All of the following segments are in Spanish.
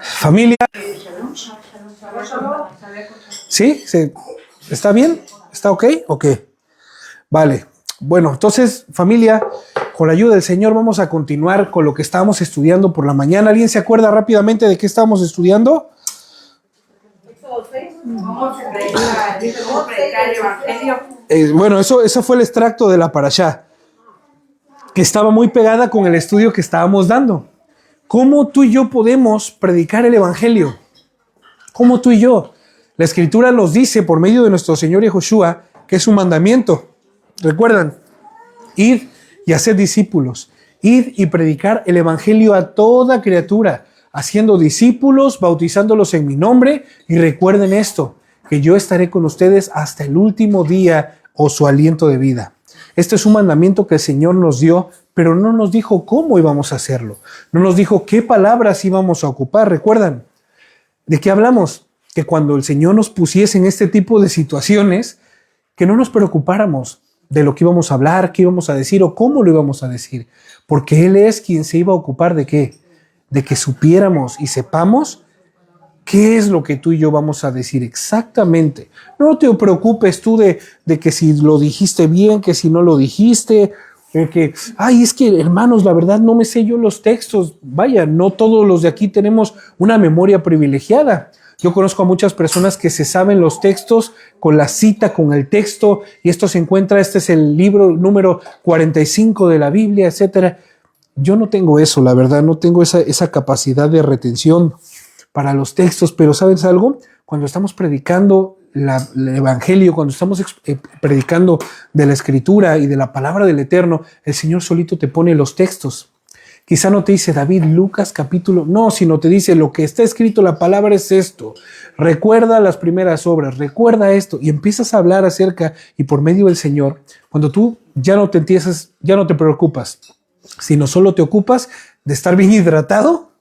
Familia. ¿Sí? ¿Está bien? ¿Está ok? Ok. Vale. Bueno, entonces, familia, con la ayuda del Señor vamos a continuar con lo que estábamos estudiando por la mañana. ¿Alguien se acuerda rápidamente de qué estábamos estudiando? Vamos a predicar el Evangelio. Bueno, eso fue el extracto de la parashá, que estaba muy pegada con el estudio que estábamos dando. ¿Cómo tú y yo podemos predicar el Evangelio? ¿Cómo tú y yo? La Escritura nos dice por medio de nuestro Señor Yahushua que es un mandamiento. ¿Recuerdan? Id y haced discípulos. Id y predicar el Evangelio a toda criatura, haciendo discípulos, bautizándolos en mi nombre. Y recuerden esto, que yo estaré con ustedes hasta el último día o su aliento de vida. Este es un mandamiento que el Señor nos dio, pero no nos dijo cómo íbamos a hacerlo. No nos dijo qué palabras íbamos a ocupar. ¿Recuerdan? ¿De qué hablamos? Que cuando el Señor nos pusiese en este tipo de situaciones, que no nos preocupáramos de lo que íbamos a hablar, qué íbamos a decir o cómo lo íbamos a decir. Porque Él es quien se iba a ocupar de qué? De que supiéramos y sepamos qué es lo que tú y yo vamos a decir exactamente. No te preocupes tú de que si lo dijiste bien, que si no lo dijiste, que, es que hermanos, la verdad no me sé yo los textos. Vaya, no todos los de aquí tenemos una memoria privilegiada. Yo conozco a muchas personas que se saben los textos con la cita, con el texto, y esto se encuentra, este es el libro número 45 de la Biblia, etcétera. Yo no tengo eso, la verdad, no tengo esa capacidad de retención para los textos, pero ¿sabes algo? Cuando estamos predicando el Evangelio, cuando estamos predicando de la Escritura y de la palabra del Eterno, el Señor solito te pone los textos. Quizá no te dice David, Lucas capítulo, no, sino te dice lo que está escrito, la palabra es esto. Recuerda las primeras obras, recuerda esto, y empiezas a hablar acerca, y por medio del Señor, cuando tú ya no te preocupas, sino solo te ocupas de estar bien hidratado,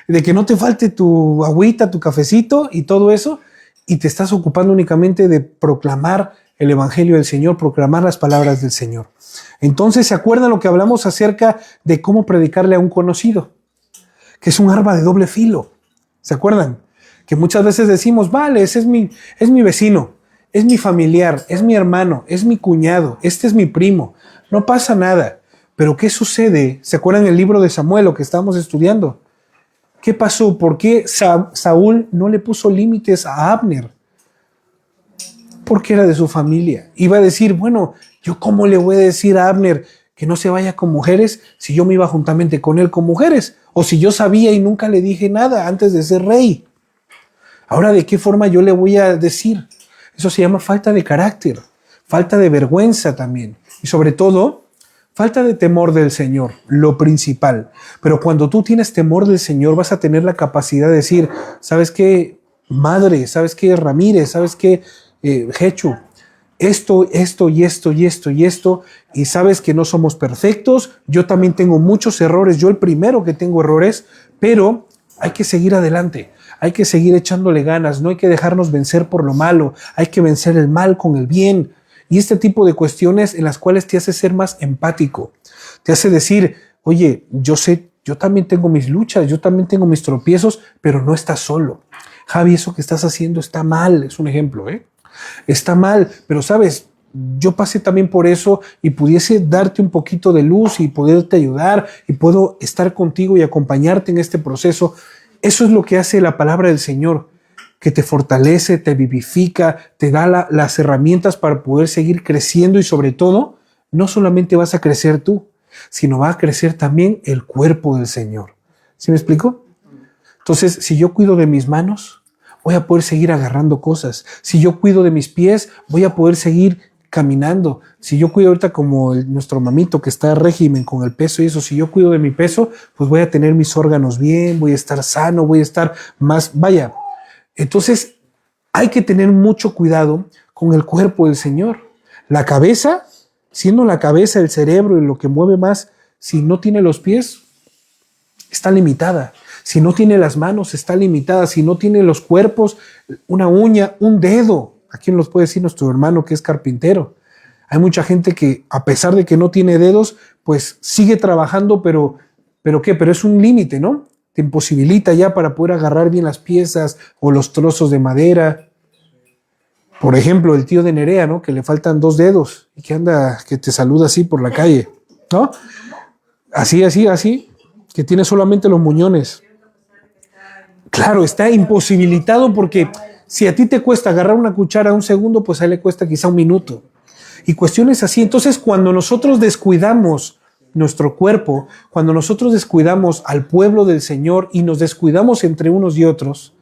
de que no te falte tu agüita, tu cafecito y todo eso, y te estás ocupando únicamente de proclamar el Evangelio del Señor, proclamar las palabras del Señor. Entonces, ¿se acuerdan lo que hablamos acerca de cómo predicarle a un conocido? Que es un arma de doble filo. ¿Se acuerdan? Que muchas veces decimos, vale, ese es mi vecino, es mi familiar, es mi hermano, es mi cuñado, este es mi primo, no pasa nada. Pero ¿qué sucede? ¿Se acuerdan el libro de Samuel, lo que estábamos estudiando? ¿Qué pasó? ¿Por qué Saúl no le puso límites a Abner? Porque era de su familia. Iba a decir, bueno, ¿yo cómo le voy a decir a Abner que no se vaya con mujeres si yo me iba juntamente con él con mujeres? O si yo sabía y nunca le dije nada antes de ser rey. Ahora, ¿de qué forma yo le voy a decir? Eso se llama falta de carácter, falta de vergüenza también. Y sobre todo, falta de temor del Señor, lo principal. Pero cuando tú tienes temor del Señor, vas a tener la capacidad de decir, ¿sabes qué, madre? ¿Sabes qué, Ramírez? ¿Sabes qué, Hechu? Esto, y sabes que no somos perfectos. Yo también tengo muchos errores, yo el primero que tengo errores, pero hay que seguir adelante. Hay que seguir echándole ganas, no hay que dejarnos vencer por lo malo, hay que vencer el mal con el bien. Y este tipo de cuestiones en las cuales te hace ser más empático, te hace decir, oye, yo sé, yo también tengo mis luchas, yo también tengo mis tropiezos, pero no estás solo. Javi, eso que estás haciendo está mal, es un ejemplo, está mal, pero sabes, yo pasé también por eso y pudiese darte un poquito de luz y poderte ayudar y puedo estar contigo y acompañarte en este proceso. Eso es lo que hace la palabra del Señor, que te fortalece, te vivifica, te da las herramientas para poder seguir creciendo y sobre todo, no solamente vas a crecer tú, sino va a crecer también el cuerpo del Señor. ¿Sí me explico? Entonces, si yo cuido de mis manos, voy a poder seguir agarrando cosas. Si yo cuido de mis pies, voy a poder seguir caminando. Si yo cuido ahorita como nuestro mamito que está en régimen con el peso y eso, si yo cuido de mi peso, pues voy a tener mis órganos bien, voy a estar sano, voy a estar más, vaya. Entonces hay que tener mucho cuidado con el cuerpo del Señor. La cabeza, siendo la cabeza el cerebro y lo que mueve más, si no tiene los pies, está limitada. Si no tiene las manos, está limitada. Si no tiene los cuerpos, una uña, un dedo. ¿A quién nos puede decir nuestro hermano que es carpintero? Hay mucha gente que, a pesar de que no tiene dedos, pues sigue trabajando, pero ¿qué? Pero es un límite, ¿no? te imposibilita ya para poder agarrar bien las piezas o los trozos de madera. Por ejemplo, el tío de Nerea, ¿no? Que le faltan 2 dedos y que anda, que te saluda así por la calle, ¿no? Así, que tiene solamente los muñones. Claro, está imposibilitado porque si a ti te cuesta agarrar una cuchara 1 segundo, pues a él le cuesta quizá 1 minuto. Y cuestiones así. Entonces, cuando nosotros descuidamos nuestro cuerpo, cuando nosotros descuidamos al pueblo del Señor y nos descuidamos entre unos y otros,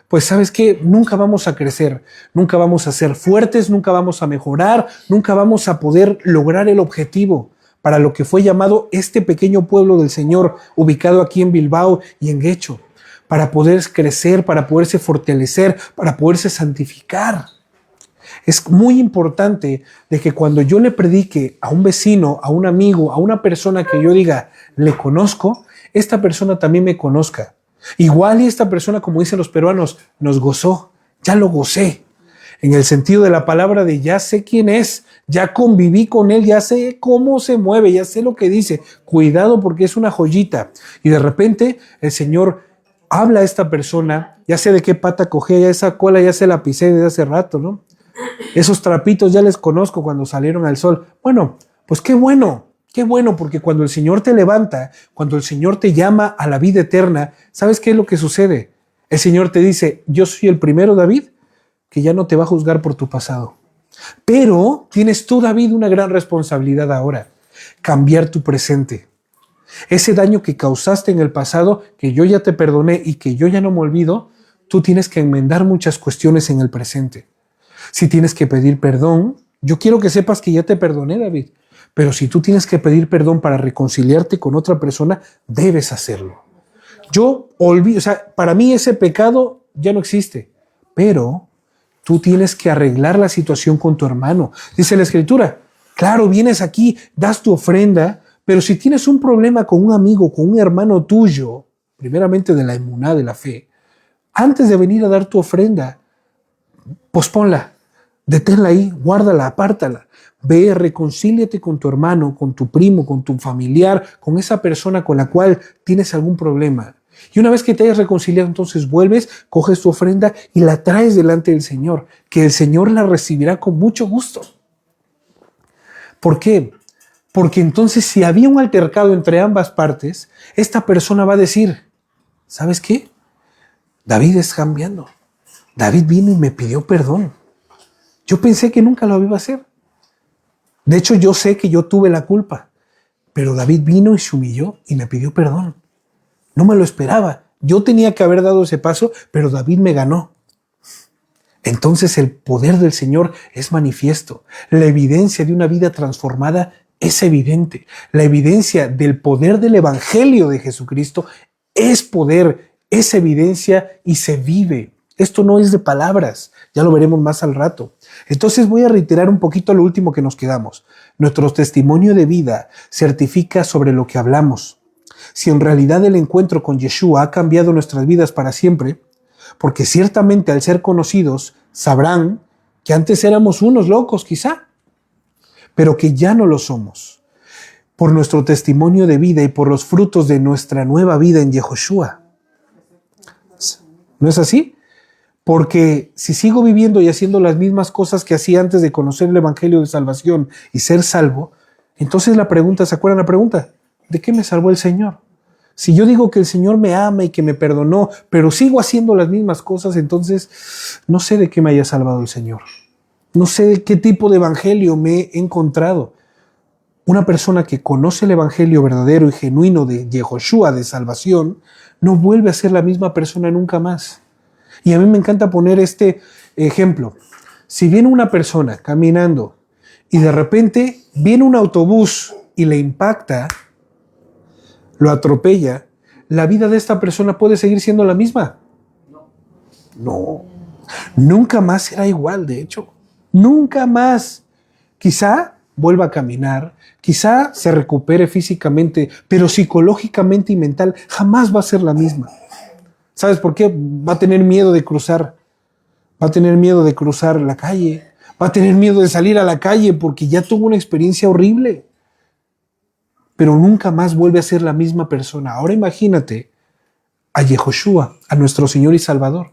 pues ¿sabes qué? Nunca vamos a crecer, nunca vamos a ser fuertes, nunca vamos a mejorar, nunca vamos a poder lograr el objetivo para lo que fue llamado este pequeño pueblo del Señor, ubicado aquí en Bilbao y en Guecho, para poder crecer, para poderse fortalecer, para poderse santificar. Es muy importante de que cuando yo le predique a un vecino, a un amigo, a una persona que yo diga, le conozco, esta persona también me conozca. Igual y esta persona, como dicen los peruanos, nos gozó, ya lo gocé. En el sentido de la palabra de ya sé quién es, ya conviví con él, ya sé cómo se mueve, ya sé lo que dice. Cuidado porque es una joyita. Y de repente el Señor habla a esta persona, ya sé de qué pata cogía, ya esa cola ya se la pisé desde hace rato, ¿no? Esos trapitos ya les conozco cuando salieron al sol. Bueno, pues qué bueno, porque cuando el Señor te levanta, cuando el Señor te llama a la vida eterna, ¿sabes qué es lo que sucede? El Señor te dice, yo soy el primero, David, que ya no te va a juzgar por tu pasado. Pero tienes tú, David, una gran responsabilidad ahora, cambiar tu presente. Ese daño que causaste en el pasado, que yo ya te perdoné y que yo ya no me olvido, tú tienes que enmendar muchas cuestiones en el presente. Si tienes que pedir perdón, yo quiero que sepas que ya te perdoné, David, pero si tú tienes que pedir perdón para reconciliarte con otra persona, debes hacerlo. Para mí ese pecado ya no existe, pero tú tienes que arreglar la situación con tu hermano. Dice la Escritura, claro, vienes aquí, das tu ofrenda, pero si tienes un problema con un amigo, con un hermano tuyo, primeramente de la emuná, de la fe, antes de venir a dar tu ofrenda, posponla, deténla ahí, guárdala, apártala. Ve, reconcíliate con tu hermano, con tu primo, con tu familiar, con esa persona con la cual tienes algún problema. Y una vez que te hayas reconciliado, entonces vuelves, coges tu ofrenda y la traes delante del Señor, que el Señor la recibirá con mucho gusto. ¿Por qué? Porque entonces si había un altercado entre ambas partes, esta persona va a decir, ¿sabes qué? David está cambiando. David vino y me pidió perdón. Yo pensé que nunca lo iba a hacer. De hecho, yo sé que yo tuve la culpa, pero David vino y se humilló y me pidió perdón. No me lo esperaba. Yo tenía que haber dado ese paso, pero David me ganó. Entonces el poder del Señor es manifiesto. La evidencia de una vida transformada es evidente. La evidencia del poder del Evangelio de Jesucristo es poder, es evidencia y se vive. Esto no es de palabras, ya lo veremos más al rato. Entonces voy a reiterar un poquito lo último que nos quedamos. Nuestro testimonio de vida certifica sobre lo que hablamos. Si en realidad el encuentro con Yeshua ha cambiado nuestras vidas para siempre, porque ciertamente al ser conocidos sabrán que antes éramos unos locos quizá, pero que ya no lo somos, por nuestro testimonio de vida y por los frutos de nuestra nueva vida en Yehoshua. ¿No es así? Porque si sigo viviendo y haciendo las mismas cosas que hacía antes de conocer el Evangelio de salvación y ser salvo, entonces la pregunta, ¿se acuerdan la pregunta? ¿De qué me salvó el Señor? Si yo digo que el Señor me ama y que me perdonó, pero sigo haciendo las mismas cosas, entonces no sé de qué me haya salvado el Señor. No sé de qué tipo de evangelio me he encontrado. Una persona que conoce el evangelio verdadero y genuino de Yehoshua, de salvación, no vuelve a ser la misma persona nunca más. Y a mí me encanta poner este ejemplo. Si viene una persona caminando y de repente viene un autobús y le impacta, lo atropella, ¿la vida de esta persona puede seguir siendo la misma? No. Nunca más será igual, de hecho. Nunca más. Quizá vuelva a caminar, quizá se recupere físicamente, pero psicológicamente y mental jamás va a ser la misma. ¿Sabes por qué? Va a tener miedo de cruzar. Va a tener miedo de cruzar la calle. Va a tener miedo de salir a la calle porque ya tuvo una experiencia horrible. Pero nunca más vuelve a ser la misma persona. Ahora imagínate a Yehoshua, a nuestro Señor y Salvador,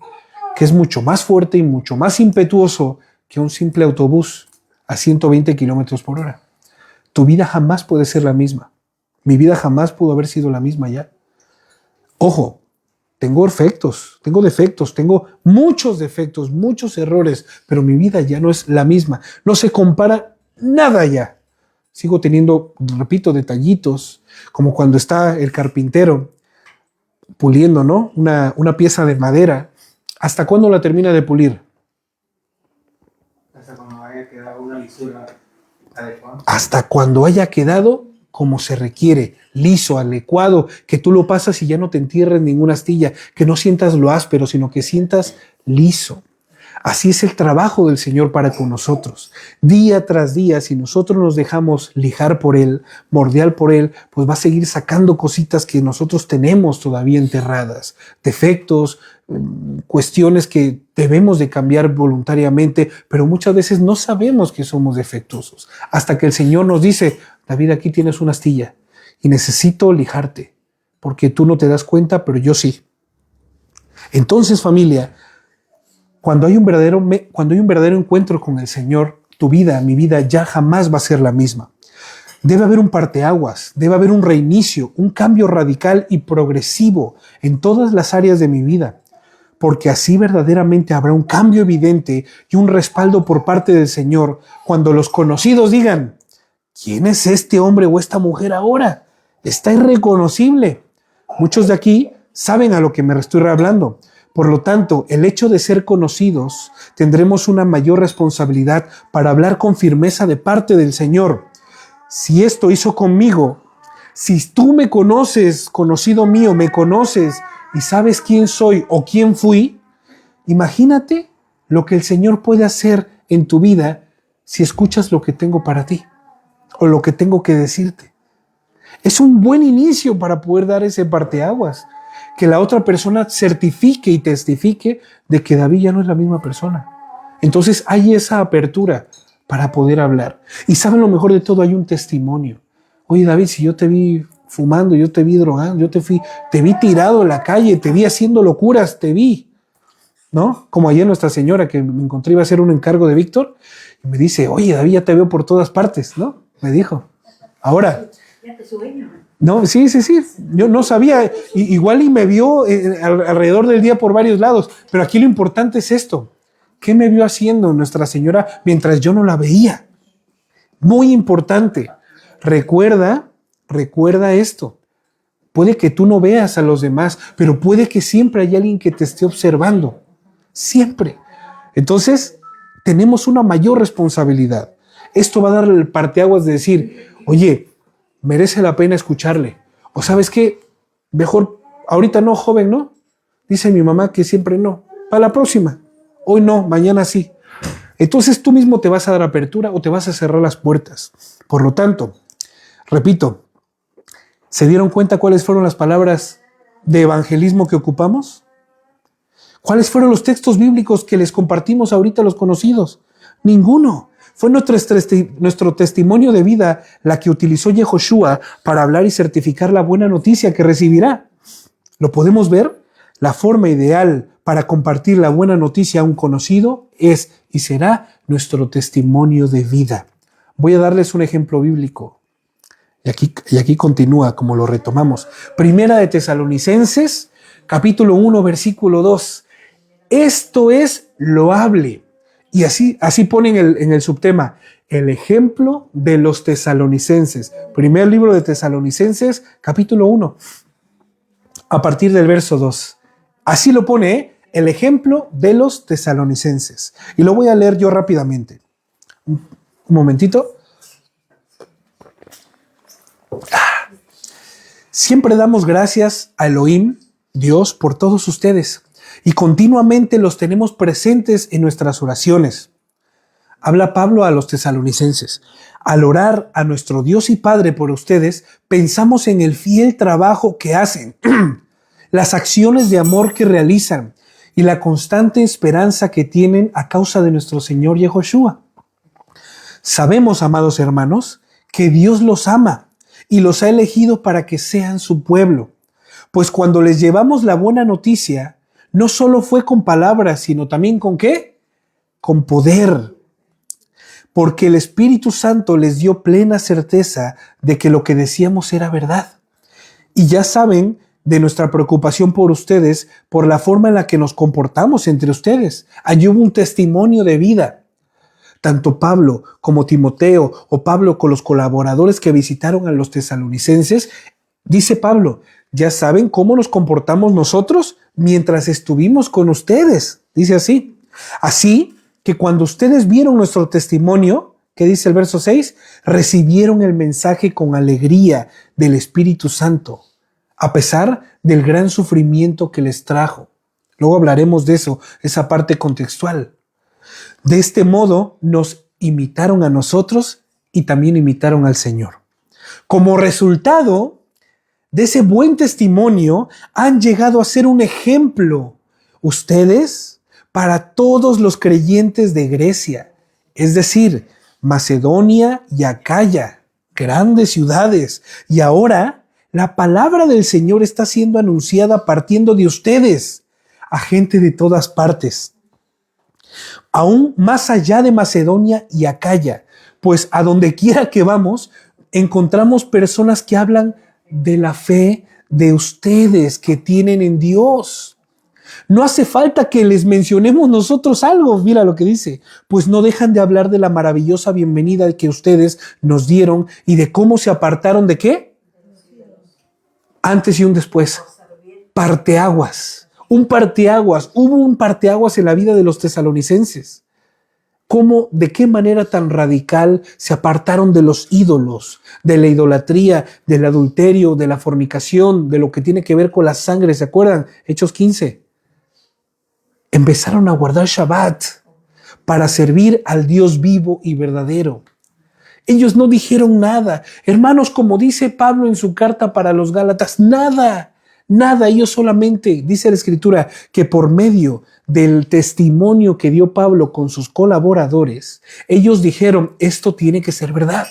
que es mucho más fuerte y mucho más impetuoso que un simple autobús a 120 kilómetros por hora. Tu vida jamás puede ser la misma. Mi vida jamás pudo haber sido la misma ya. Ojo, tengo defectos, tengo muchos defectos, muchos errores, pero mi vida ya no es la misma. No se compara nada ya. Sigo teniendo, repito, detallitos, como cuando está el carpintero puliendo, ¿no? Una pieza de madera. ¿Hasta cuándo la termina de pulir? Hasta cuando haya quedado una lisura adecuada. Hasta cuando haya quedado como se requiere, liso, adecuado, que tú lo pasas y ya no te entierres ninguna astilla, que no sientas lo áspero, sino que sientas liso. Así es el trabajo del Señor para con nosotros. Día tras día, si nosotros nos dejamos lijar por Él, mordear por Él, pues va a seguir sacando cositas que nosotros tenemos todavía enterradas. Defectos, cuestiones que debemos de cambiar voluntariamente, pero muchas veces no sabemos que somos defectuosos. Hasta que el Señor nos dice, David, aquí tienes una astilla y necesito lijarte, porque tú no te das cuenta, pero yo sí. Entonces, familia, cuando hay un verdadero encuentro con el Señor, tu vida, mi vida, ya jamás va a ser la misma. Debe haber un parteaguas, debe haber un reinicio, un cambio radical y progresivo en todas las áreas de mi vida, porque así verdaderamente habrá un cambio evidente y un respaldo por parte del Señor cuando los conocidos digan, ¿quién es este hombre o esta mujer ahora? Está irreconocible. Muchos de aquí saben a lo que me estoy hablando. Por lo tanto, el hecho de ser conocidos, tendremos una mayor responsabilidad para hablar con firmeza de parte del Señor. Si esto hizo conmigo, si tú me conoces, conocido mío, me conoces y sabes quién soy o quién fui, imagínate lo que el Señor puede hacer en tu vida si escuchas lo que tengo para ti o lo que tengo que decirte. Es un buen inicio para poder dar ese parteaguas. Que la otra persona certifique y testifique de que David ya no es la misma persona. Entonces hay esa apertura para poder hablar. Y saben lo mejor de todo, hay un testimonio. Oye David, si yo te vi fumando, yo te vi drogando, yo te vi tirado en la calle, te vi haciendo locuras, te vi. ¿No? Como ayer nuestra señora que me encontré iba a hacer un encargo de Víctor y me dice, oye David, ya te veo por todas partes, ¿no? Me dijo. Ahora... Ya te sueño. No, sí. Yo no sabía. Igual y me vio alrededor del día por varios lados. Pero aquí lo importante es esto. ¿Qué me vio haciendo Nuestra Señora mientras yo no la veía? Muy importante. Recuerda esto. Puede que tú no veas a los demás, pero puede que siempre haya alguien que te esté observando. Siempre. Entonces, tenemos una mayor responsabilidad. Esto va a dar el parteaguas de decir, oye, merece la pena escucharle. O ¿sabes qué? Mejor, ahorita no, joven, ¿no? Dice mi mamá que siempre no. Para la próxima. Hoy no, mañana sí. Entonces tú mismo te vas a dar apertura o te vas a cerrar las puertas. Por lo tanto, repito, ¿se dieron cuenta cuáles fueron las palabras de evangelismo que ocupamos? ¿Cuáles fueron los textos bíblicos que les compartimos ahorita a los conocidos? Ninguno. Fue nuestro testimonio de vida la que utilizó Yehoshua para hablar y certificar la buena noticia que recibirá. ¿Lo podemos ver? La forma ideal para compartir la buena noticia a un conocido es y será nuestro testimonio de vida. Voy a darles un ejemplo bíblico. Y aquí continúa, como lo retomamos. Primera de Tesalonicenses, capítulo 1, versículo 2. Esto es loable. Y así ponen en el subtema, el ejemplo de los tesalonicenses. Primer libro de Tesalonicenses, capítulo 1, a partir del verso 2. Así lo pone, el ejemplo de los tesalonicenses. Y lo voy a leer yo rápidamente. Un momentito. Siempre damos gracias a Elohim, Dios, por todos ustedes. Y continuamente los tenemos presentes en nuestras oraciones. Habla Pablo a los tesalonicenses. Al orar a nuestro Dios y Padre por ustedes, pensamos en el fiel trabajo que hacen, las acciones de amor que realizan y la constante esperanza que tienen a causa de nuestro Señor Yehoshua. Sabemos, amados hermanos, que Dios los ama y los ha elegido para que sean su pueblo. Pues cuando les llevamos la buena noticia, no solo fue con palabras, sino también con ¿qué? Con poder. Porque el Espíritu Santo les dio plena certeza de que lo que decíamos era verdad. Y ya saben de nuestra preocupación por ustedes, por la forma en la que nos comportamos entre ustedes. Allí hubo un testimonio de vida. Tanto Pablo como Timoteo, o Pablo con los colaboradores que visitaron a los tesalonicenses, dice Pablo, ya saben cómo nos comportamos nosotros mientras estuvimos con ustedes. Dice así. Así que cuando ustedes vieron nuestro testimonio, que dice el verso 6, recibieron el mensaje con alegría del Espíritu Santo, a pesar del gran sufrimiento que les trajo. Luego hablaremos de eso, esa parte contextual. De este modo nos imitaron a nosotros y también imitaron al Señor. Como resultado de ese buen testimonio, han llegado a ser un ejemplo ustedes para todos los creyentes de Grecia, es decir, Macedonia y Acaya, grandes ciudades. Y ahora la palabra del Señor está siendo anunciada partiendo de ustedes a gente de todas partes, aún más allá de Macedonia y Acaya, pues a donde quiera que vamos, encontramos personas que hablan de la fe de ustedes que tienen en Dios. No hace falta que les mencionemos nosotros algo, mira lo que dice, pues no dejan de hablar de la maravillosa bienvenida que ustedes nos dieron y de cómo se apartaron de ¿qué? Antes y un después. Parteaguas. Un parteaguas. Hubo un parteaguas en la vida de los tesalonicenses. ¿Cómo, de qué manera tan radical se apartaron de los ídolos, de la idolatría, del adulterio, de la fornicación, de lo que tiene que ver con la sangre? ¿Se acuerdan? Hechos 15. Empezaron a guardar Shabbat para servir al Dios vivo y verdadero. Ellos no dijeron nada. Hermanos, como dice Pablo en su carta para los Gálatas, nada. Ellos solamente, dice la Escritura, que por medio del testimonio que dio Pablo con sus colaboradores, ellos dijeron, esto tiene que ser verdad.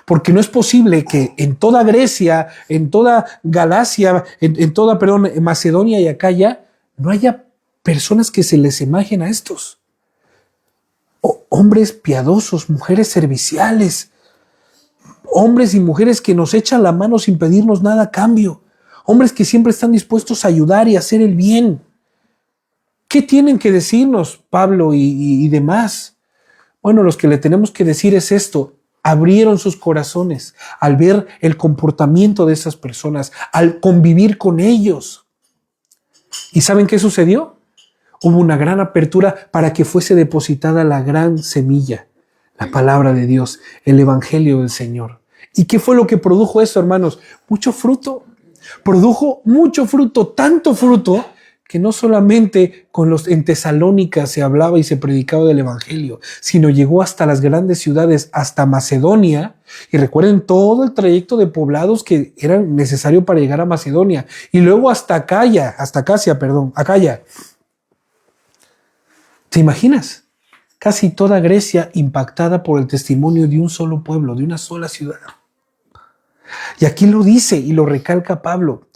Porque no es posible que en toda Grecia, en toda Galacia, en toda Macedonia y Acaya, no haya personas que se les imagen a estos. Hombres piadosos, mujeres serviciales, hombres y mujeres que nos echan la mano sin pedirnos nada a cambio, hombres que siempre están dispuestos a ayudar y a hacer el bien. ¿Qué tienen que decirnos Pablo y demás? Bueno, lo que le tenemos que decir es esto. Abrieron sus corazones al ver el comportamiento de esas personas, al convivir con ellos. ¿Y saben qué sucedió? Hubo una gran apertura para que fuese depositada la gran semilla, la palabra de Dios, el evangelio del Señor. ¿Y qué fue lo que produjo eso, hermanos? Mucho fruto. Produjo mucho fruto, tanto fruto, que no solamente en Tesalónica se hablaba y se predicaba del evangelio, sino llegó hasta las grandes ciudades, hasta Macedonia. Y recuerden todo el trayecto de poblados que eran necesario para llegar a Macedonia. Y luego hasta Acaya. ¿Te imaginas? Casi toda Grecia impactada por el testimonio de un solo pueblo, de una sola ciudad. Y aquí lo dice y lo recalca Pablo.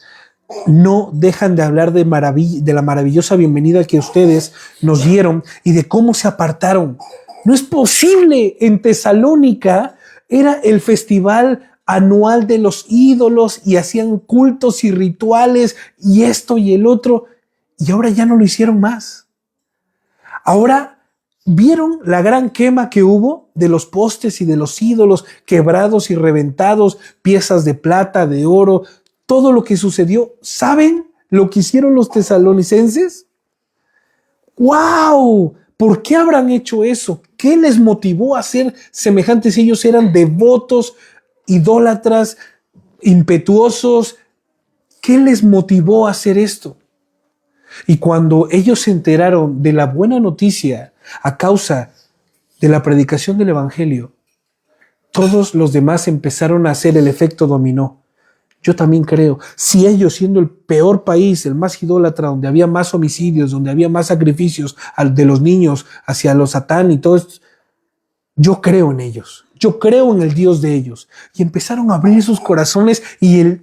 No dejan de hablar de la maravillosa bienvenida que ustedes nos dieron y de cómo se apartaron. No es posible. En Tesalónica era el festival anual de los ídolos y hacían cultos y rituales y esto y el otro. Y ahora ya no lo hicieron más. Ahora, ¿vieron la gran quema que hubo de los postes y de los ídolos quebrados y reventados, piezas de plata, de oro, todo lo que sucedió? ¿Saben lo que hicieron los tesalonicenses? ¡Wow! ¿Por qué habrán hecho eso? ¿Qué les motivó a ser semejantes? Ellos eran devotos, idólatras, impetuosos. ¿Qué les motivó a hacer esto? Y cuando ellos se enteraron de la buena noticia a causa de la predicación del evangelio, todos los demás empezaron a hacer el efecto dominó. Yo también creo, si ellos, siendo el peor país, el más idólatra, donde había más homicidios, donde había más sacrificios de los niños hacia los Satán y todo esto, yo creo en ellos, yo creo en el Dios de ellos. Y empezaron a abrir sus corazones y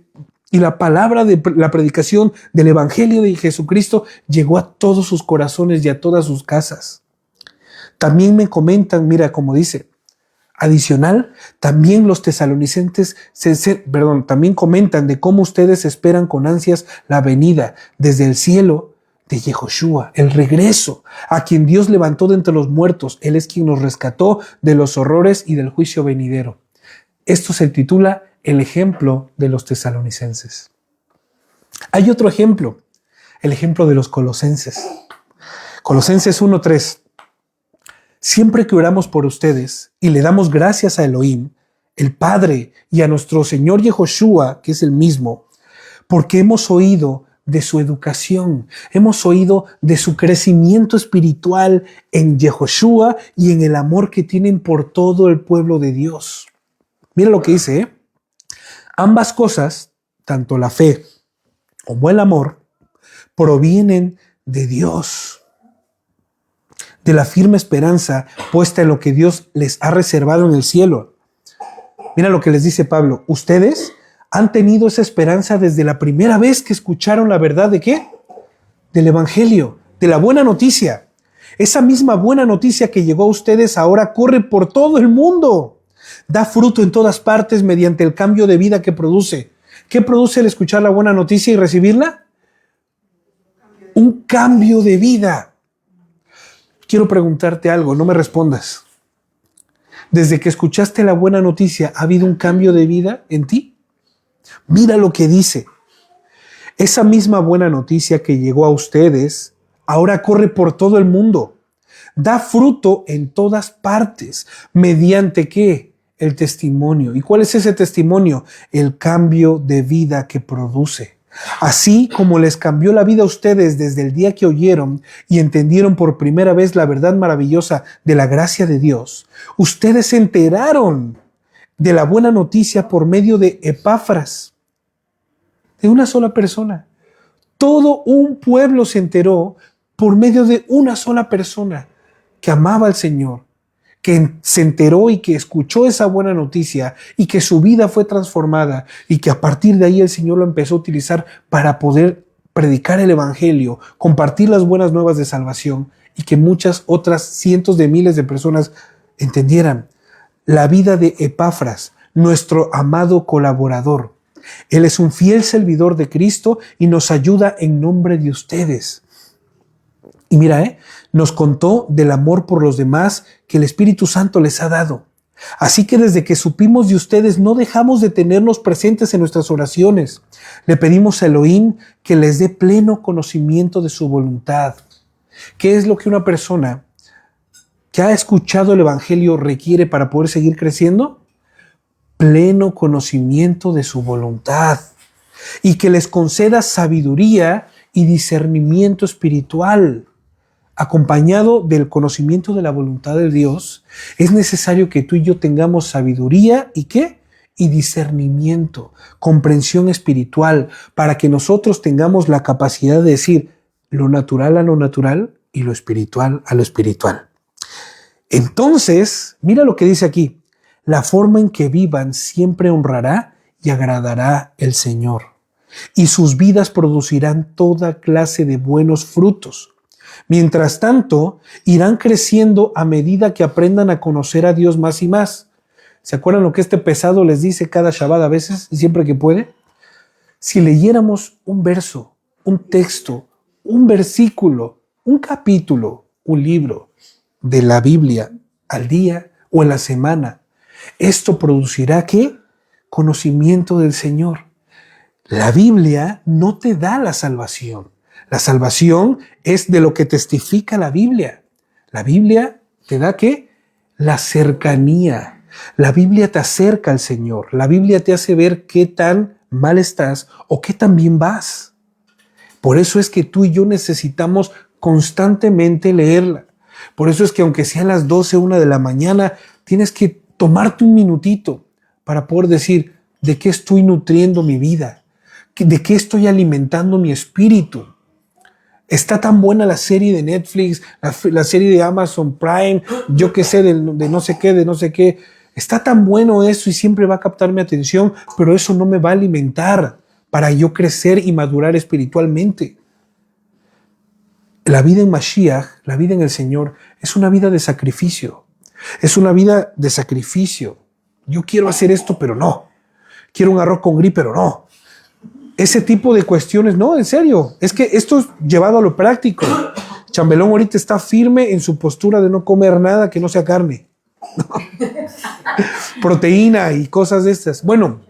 Y la palabra de la predicación del Evangelio de Jesucristo llegó a todos sus corazones y a todas sus casas. También me comentan, mira cómo dice, adicional, también los tesalonicenses, también comentan de cómo ustedes esperan con ansias la venida desde el cielo de Yehoshua, el regreso, a quien Dios levantó de entre los muertos. Él es quien nos rescató de los horrores y del juicio venidero. Esto se titula El ejemplo de los tesalonicenses. Hay otro ejemplo, el ejemplo de los colosenses. Colosenses 1:3. Siempre que oramos por ustedes y le damos gracias a Elohim, el Padre, y a nuestro Señor Yehoshua, que es el mismo, porque hemos oído de su educación, hemos oído de su crecimiento espiritual en Yehoshua y en el amor que tienen por todo el pueblo de Dios. Mira lo que dice, ¿eh? Ambas cosas, tanto la fe como el amor, provienen de Dios, de la firme esperanza puesta en lo que Dios les ha reservado en el cielo. Mira lo que les dice Pablo. Ustedes han tenido esa esperanza desde la primera vez que escucharon la verdad ¿de qué? Del Evangelio, de la buena noticia. Esa misma buena noticia que llegó a ustedes ahora corre por todo el mundo. Da fruto en todas partes mediante el cambio de vida que produce. ¿Qué produce el escuchar la buena noticia y recibirla? Un cambio de vida. Quiero preguntarte algo, no me respondas. Desde que escuchaste la buena noticia, ¿ha habido un cambio de vida en ti? Mira lo que dice. Esa misma buena noticia que llegó a ustedes, ahora corre por todo el mundo. Da fruto en todas partes. ¿Mediante qué? El testimonio. ¿Y cuál es ese testimonio? El cambio de vida que produce. Así como les cambió la vida a ustedes desde el día que oyeron y entendieron por primera vez la verdad maravillosa de la gracia de Dios, ustedes se enteraron de la buena noticia por medio de Epafras, de una sola persona. Todo un pueblo se enteró por medio de una sola persona que amaba al Señor, que se enteró y que escuchó esa buena noticia y que su vida fue transformada y que a partir de ahí el Señor lo empezó a utilizar para poder predicar el Evangelio, compartir las buenas nuevas de salvación y que muchas otras cientos de miles de personas entendieran la vida de Epafras, nuestro amado colaborador. Él es un fiel servidor de Cristo y nos ayuda en nombre de ustedes. Y mira, nos contó del amor por los demás que el Espíritu Santo les ha dado. Así que desde que supimos de ustedes no dejamos de tenernos presentes en nuestras oraciones. Le pedimos a Elohim que les dé pleno conocimiento de su voluntad. ¿Qué es lo que una persona que ha escuchado el Evangelio requiere para poder seguir creciendo? Pleno conocimiento de su voluntad. Y que les conceda sabiduría y discernimiento espiritual. Acompañado del conocimiento de la voluntad de Dios, es necesario que tú y yo tengamos sabiduría y ¿qué? Y discernimiento, comprensión espiritual, para que nosotros tengamos la capacidad de decir lo natural a lo natural y lo espiritual a lo espiritual. Entonces, mira lo que dice aquí, la forma en que vivan siempre honrará y agradará el Señor, y sus vidas producirán toda clase de buenos frutos. Mientras tanto, irán creciendo a medida que aprendan a conocer a Dios más y más. ¿Se acuerdan lo que este pesado les dice cada Shabbat a veces y siempre que puede? Si leyéramos un verso, un texto, un versículo, un capítulo, un libro de la Biblia al día o en la semana, esto producirá ¿qué? Conocimiento del Señor. La Biblia no te da la salvación. La salvación es de lo que testifica la Biblia. La Biblia te da ¿qué? La cercanía. La Biblia te acerca al Señor. La Biblia te hace ver qué tan mal estás o qué tan bien vas. Por eso es que tú y yo necesitamos constantemente leerla. Por eso es que aunque sean las 12, 1 de la mañana, tienes que tomarte un minutito para poder decir de qué estoy nutriendo mi vida, de qué estoy alimentando mi espíritu. Está tan buena la serie de Netflix, la serie de Amazon Prime, yo qué sé, de no sé qué, de no sé qué. Está tan bueno eso y siempre va a captar mi atención, pero eso no me va a alimentar. para yo crecer y madurar espiritualmente. La vida en Mashiach, la vida en el Señor, es una vida de sacrificio. Es una vida de sacrificio. Yo quiero hacer esto, pero no. Quiero un arroz con gris, pero no. Ese tipo de cuestiones, no, en serio. Es que esto es llevado a lo práctico. Chambelón ahorita está firme en su postura de no comer nada que no sea carne. Proteína y cosas de estas. Bueno,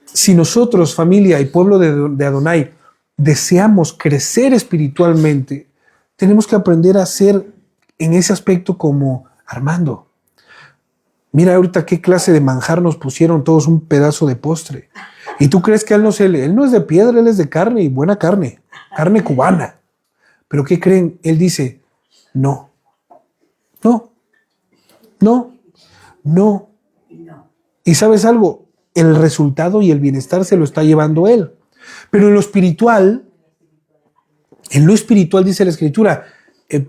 si nosotros, familia y pueblo de Adonai, deseamos crecer espiritualmente, tenemos que aprender a ser en ese aspecto como Armando. Mira ahorita qué clase de manjar nos pusieron todos, un pedazo de postre. ¿Y tú crees que él no es de piedra, él es de carne y buena carne, carne cubana? ¿Pero qué creen? Él dice, no. ¿Y sabes algo? El resultado y el bienestar se lo está llevando él. Pero en lo espiritual dice la Escritura,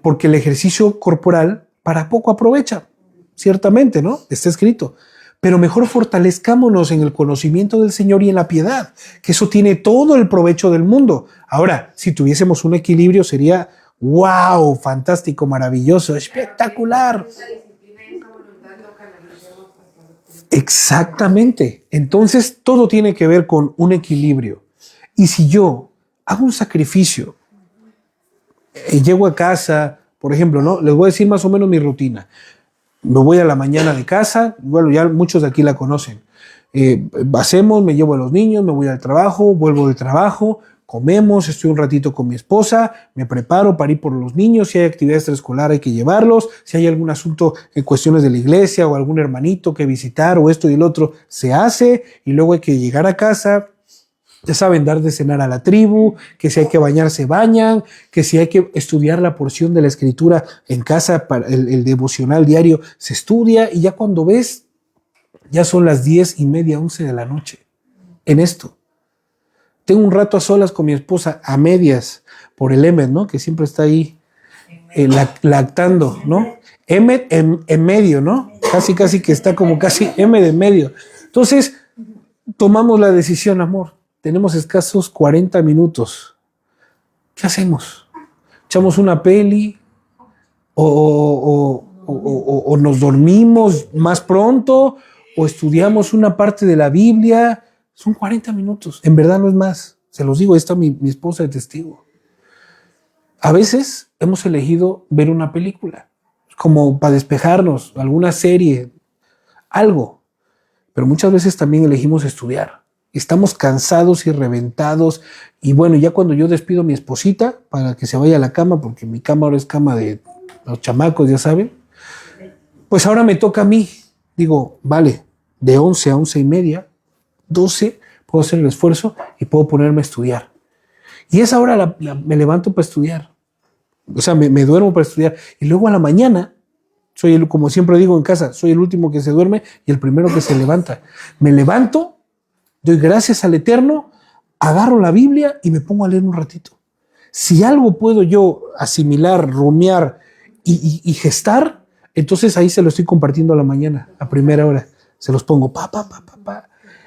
porque el ejercicio corporal para poco aprovecha, ciertamente, ¿no? Está escrito. Pero mejor fortalezcámonos en el conocimiento del Señor y en la piedad, que eso tiene todo el provecho del mundo. Ahora, si tuviésemos un equilibrio sería, wow, fantástico, maravilloso, espectacular. Exactamente. Entonces, todo tiene que ver con un equilibrio. Y si yo hago un sacrificio, llego a casa, por ejemplo, ¿no? Les voy a decir más o menos mi rutina. Me voy a la mañana de casa, bueno, ya muchos de aquí la conocen. Me llevo a los niños, me voy al trabajo, vuelvo del trabajo, comemos, estoy un ratito con mi esposa, me preparo para ir por los niños, si hay actividad extraescolar hay que llevarlos, si hay algún asunto en cuestiones de la iglesia o algún hermanito que visitar o esto y el otro, se hace y luego hay que llegar a casa. Ya saben, dar de cenar a la tribu, que si hay que bañar se bañan, que si hay que estudiar la porción de la Escritura en casa, para el devocional diario se estudia y ya cuando ves, ya son las 10:30, 11 de la noche en esto. Tengo un rato a solas con mi esposa, a medias, por el Emmet, ¿no? Que siempre está ahí lactando, ¿no? Emmet en medio, ¿no? Casi que está como casi Emmet en medio. Entonces, tomamos la decisión, amor. Tenemos escasos 40 minutos. ¿Qué hacemos? ¿Echamos una peli? ¿O nos dormimos más pronto? ¿O estudiamos una parte de la Biblia? Son 40 minutos. En verdad no es más. Se los digo, está mi esposa de testigo. A veces hemos elegido ver una película, como para despejarnos, alguna serie, algo. Pero muchas veces también elegimos estudiar. Estamos cansados y reventados. Y bueno, ya cuando yo despido a mi esposita para que se vaya a la cama, porque mi cama ahora es cama de los chamacos, ya saben, pues ahora me toca a mí. Digo, vale, de 11 a 11:30, 12, puedo hacer el esfuerzo y puedo ponerme a estudiar. Y esa hora me levanto para estudiar. O sea, me duermo para estudiar. Y luego a la mañana, como siempre digo en casa, soy el último que se duerme y el primero que se levanta. Me levanto, doy gracias al Eterno, agarro la Biblia y me pongo a leer un ratito. Si algo puedo yo asimilar, rumiar y gestar, entonces ahí se lo estoy compartiendo a la mañana, a primera hora. Se los pongo, pa.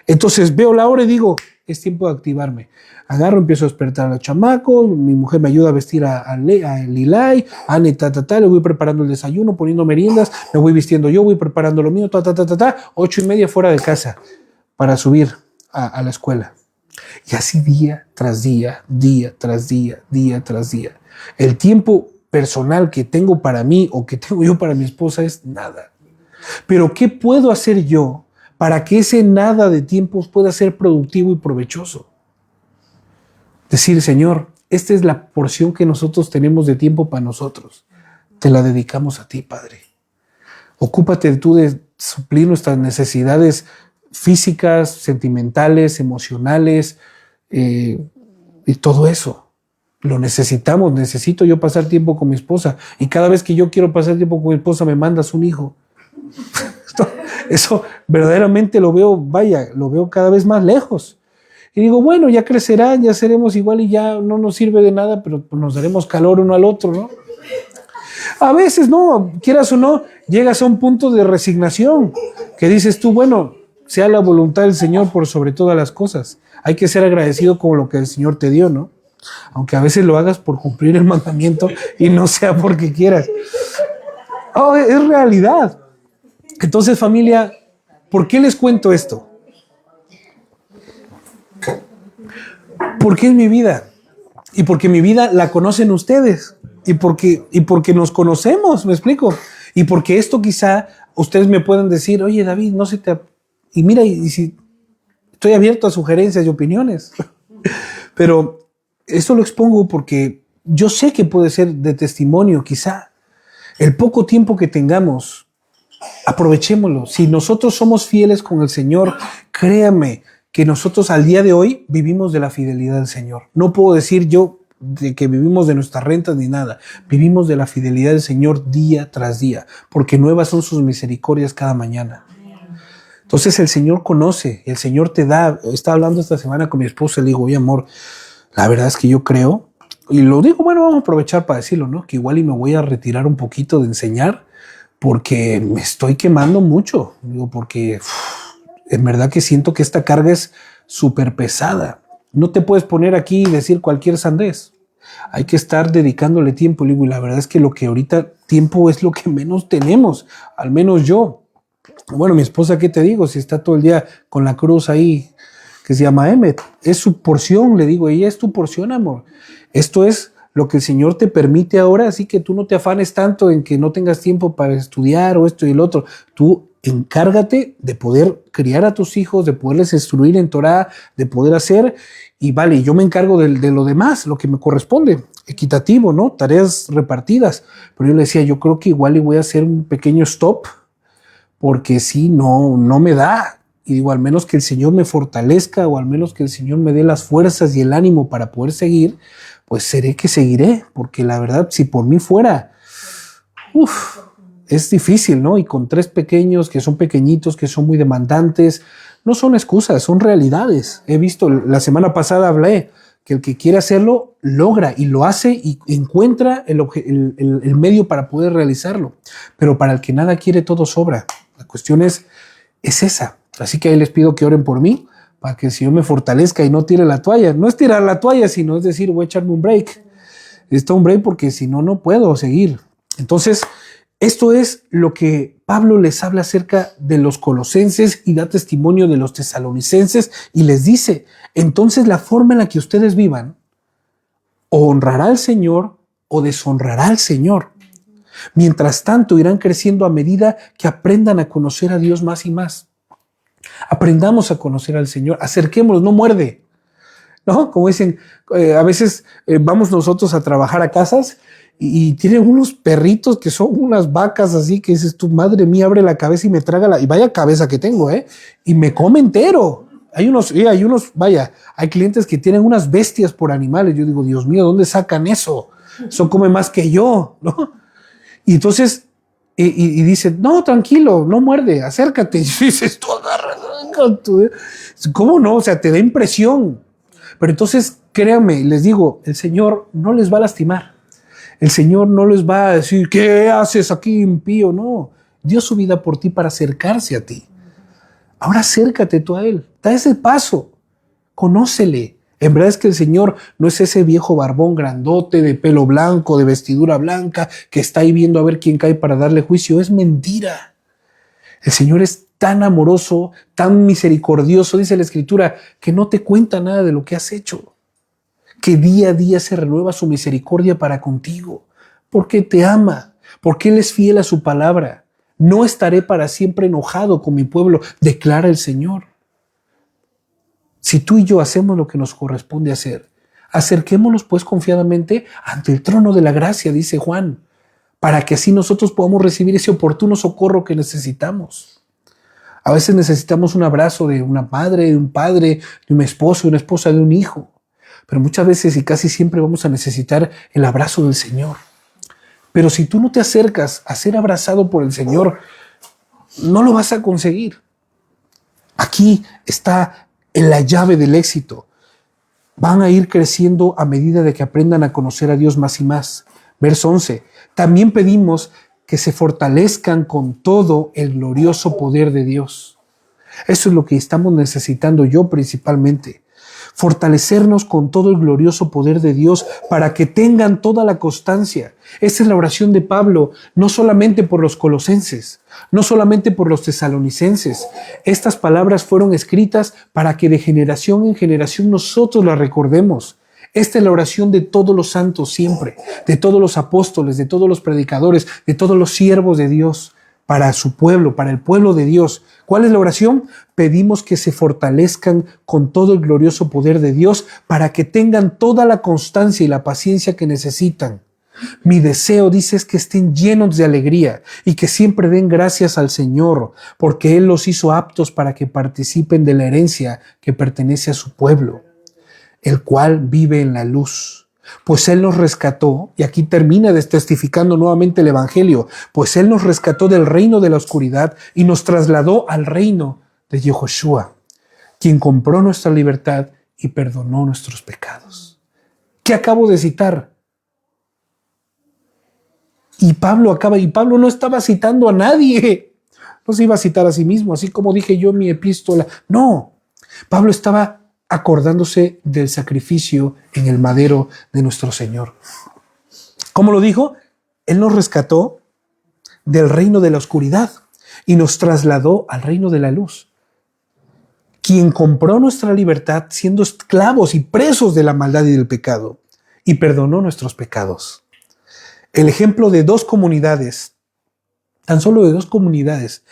Entonces veo la hora y digo, es tiempo de activarme. Agarro, empiezo a despertar a los chamacos, mi mujer me ayuda a vestir a Lilay, a Ane, le voy preparando el desayuno, poniendo meriendas, me voy vistiendo yo, voy preparando lo mío, 8:30 fuera de casa para subir a la escuela. Y así día tras día, día tras día, día tras día. El tiempo personal que tengo para mí o que tengo yo para mi esposa es nada. Pero ¿qué puedo hacer yo para que ese nada de tiempo pueda ser productivo y provechoso? Decir, Señor, esta es la porción que nosotros tenemos de tiempo para nosotros. Te la dedicamos a ti, Padre. Ocúpate tú de suplir nuestras necesidades físicas, sentimentales, emocionales, y todo eso. Lo necesitamos. Necesito yo pasar tiempo con mi esposa. Y cada vez que yo quiero pasar tiempo con mi esposa, me mandas un hijo. Eso verdaderamente lo veo cada vez más lejos. Y digo, bueno, ya crecerán, ya seremos igual y ya no nos sirve de nada, pero nos daremos calor uno al otro, ¿no? A veces, no, quieras o no, llegas a un punto de resignación que dices tú, bueno, sea la voluntad del Señor por sobre todas las cosas. hay que ser agradecido con lo que el Señor te dio, ¿no? Aunque a veces lo hagas por cumplir el mandamiento y no sea porque quieras. Oh, es realidad. Entonces, familia, ¿por qué les cuento esto? Porque es mi vida. Y porque mi vida la conocen ustedes. Y porque nos conocemos, ¿me explico? Y porque esto quizá ustedes me puedan decir, oye, David, no se te... Y mira, y si estoy abierto a sugerencias y opiniones. Pero esto lo expongo porque yo sé que puede ser de testimonio, quizá. El poco tiempo que tengamos, aprovechémoslo. Si nosotros somos fieles con el Señor, créame que nosotros al día de hoy vivimos de la fidelidad del Señor. No puedo decir yo de que vivimos de nuestras rentas ni nada. Vivimos de la fidelidad del Señor día tras día, porque nuevas son sus misericordias cada mañana. Entonces el Señor conoce, el Señor te da. Estaba hablando esta semana con mi esposa y le digo, oye amor, la verdad es que yo creo, y lo digo, bueno, vamos a aprovechar para decirlo, ¿no? Que igual y me voy a retirar un poquito de enseñar porque me estoy quemando mucho. Digo, porque en verdad que siento que esta carga es súper pesada. No te puedes poner aquí y decir cualquier sandez. Hay que estar dedicándole tiempo. Le digo, y la verdad es que lo que ahorita tiempo es lo que menos tenemos, al menos yo. Bueno, mi esposa, ¿qué te digo? Si está todo el día con la cruz ahí, que se llama Emmet, es su porción, le digo, ella es tu porción, amor. Esto es lo que el Señor te permite ahora, así que tú no te afanes tanto en que no tengas tiempo para estudiar o esto y el otro. Tú encárgate de poder criar a tus hijos, de poderles instruir en Torah, de poder hacer, y vale, yo me encargo de lo demás, lo que me corresponde, equitativo, ¿no? Tareas repartidas. Pero yo le decía, yo creo que igual le voy a hacer un pequeño stop, porque si no me da. Y digo, al menos que el Señor me fortalezca o al menos que el Señor me dé las fuerzas y el ánimo para poder seguir, pues seré que seguiré, porque la verdad, si por mí fuera, es difícil, ¿no? Y con 3 pequeños, que son pequeñitos, que son muy demandantes, no son excusas, son realidades. He visto, la semana pasada hablé, que el que quiere hacerlo, logra y lo hace y encuentra el medio para poder realizarlo. Pero para el que nada quiere, todo sobra. La cuestión es esa. Así que ahí les pido que oren por mí, para que el Señor me fortalezca y no tire la toalla. No es tirar la toalla, sino es decir, voy a echarme un break. Está un break porque si no, no puedo seguir. Entonces, esto es lo que Pablo les habla acerca de los colosenses y da testimonio de los tesalonicenses y les dice, entonces la forma en la que ustedes vivan, o honrará al Señor o deshonrará al Señor. Mientras tanto, irán creciendo a medida que aprendan a conocer a Dios más y más. Aprendamos a conocer al Señor, acerquémonos, no muerde, ¿no? Como dicen, a veces vamos nosotros a trabajar a casas y tienen unos perritos que son unas vacas así que dices, tu madre mía, abre la cabeza y me traga y vaya cabeza que tengo, y me come entero. Hay unos, vaya, hay clientes que tienen unas bestias por animales. Yo digo, Dios mío, ¿dónde sacan eso? Eso come más que yo, ¿no? Y entonces, y dice, no, tranquilo, no muerde, acércate. Y dices, tú agarras, ¿cómo no? O sea, te da impresión. Pero entonces, créanme, les digo, el Señor no les va a lastimar. El Señor no les va a decir, ¿qué haces aquí, impío? No, dio su vida por ti para acercarse a ti. Ahora acércate tú a Él, da ese paso, conócele. En verdad es que el Señor no es ese viejo barbón grandote de pelo blanco, de vestidura blanca, que está ahí viendo a ver quién cae para darle juicio. Es mentira. El Señor es tan amoroso, tan misericordioso, dice la Escritura, que no te cuenta nada de lo que has hecho. Que día a día se renueva su misericordia para contigo, porque te ama, porque Él es fiel a su palabra. No estaré para siempre enojado con mi pueblo, declara el Señor. Si tú y yo hacemos lo que nos corresponde hacer, acerquémonos pues confiadamente ante el trono de la gracia, dice Juan, para que así nosotros podamos recibir ese oportuno socorro que necesitamos. A veces necesitamos un abrazo de una madre, de un padre, de un esposo, de una esposa, de un hijo. Pero muchas veces y casi siempre vamos a necesitar el abrazo del Señor. Pero si tú no te acercas a ser abrazado por el Señor, no lo vas a conseguir. Aquí está en la llave del éxito. Van a ir creciendo a medida de que aprendan a conocer a Dios más y más. Verso 11. También pedimos que se fortalezcan con todo el glorioso poder de Dios. Eso es lo que estamos necesitando, yo principalmente. fortalecernos con todo el glorioso poder de Dios para que tengan toda la constancia. Esa es la oración de Pablo, no solamente por los colosenses, no solamente por los tesalonicenses. Estas palabras fueron escritas para que de generación en generación nosotros las recordemos. Esta es la oración de todos los santos siempre, de todos los apóstoles, de todos los predicadores, de todos los siervos de Dios, para su pueblo, para el pueblo de Dios. ¿Cuál es la oración? Pedimos que se fortalezcan con todo el glorioso poder de Dios para que tengan toda la constancia y la paciencia que necesitan. Mi deseo, dice, es que estén llenos de alegría y que siempre den gracias al Señor, porque Él los hizo aptos para que participen de la herencia que pertenece a su pueblo, el cual vive en la luz. Pues Él nos rescató, y aquí termina testificando nuevamente el Evangelio, pues Él nos rescató del reino de la oscuridad y nos trasladó al reino de Yehoshua, quien compró nuestra libertad y perdonó nuestros pecados. ¿Qué acabo de citar? Y Pablo no estaba citando a nadie, no se iba a citar a sí mismo, así como dije yo en mi epístola. No, Pablo estaba acordándose del sacrificio en el madero de nuestro Señor. ¿Cómo lo dijo? Él nos rescató del reino de la oscuridad y nos trasladó al reino de la luz. Quien compró nuestra libertad siendo esclavos y presos de la maldad y del pecado y perdonó nuestros pecados. El ejemplo de dos comunidades, tan solo de dos comunidades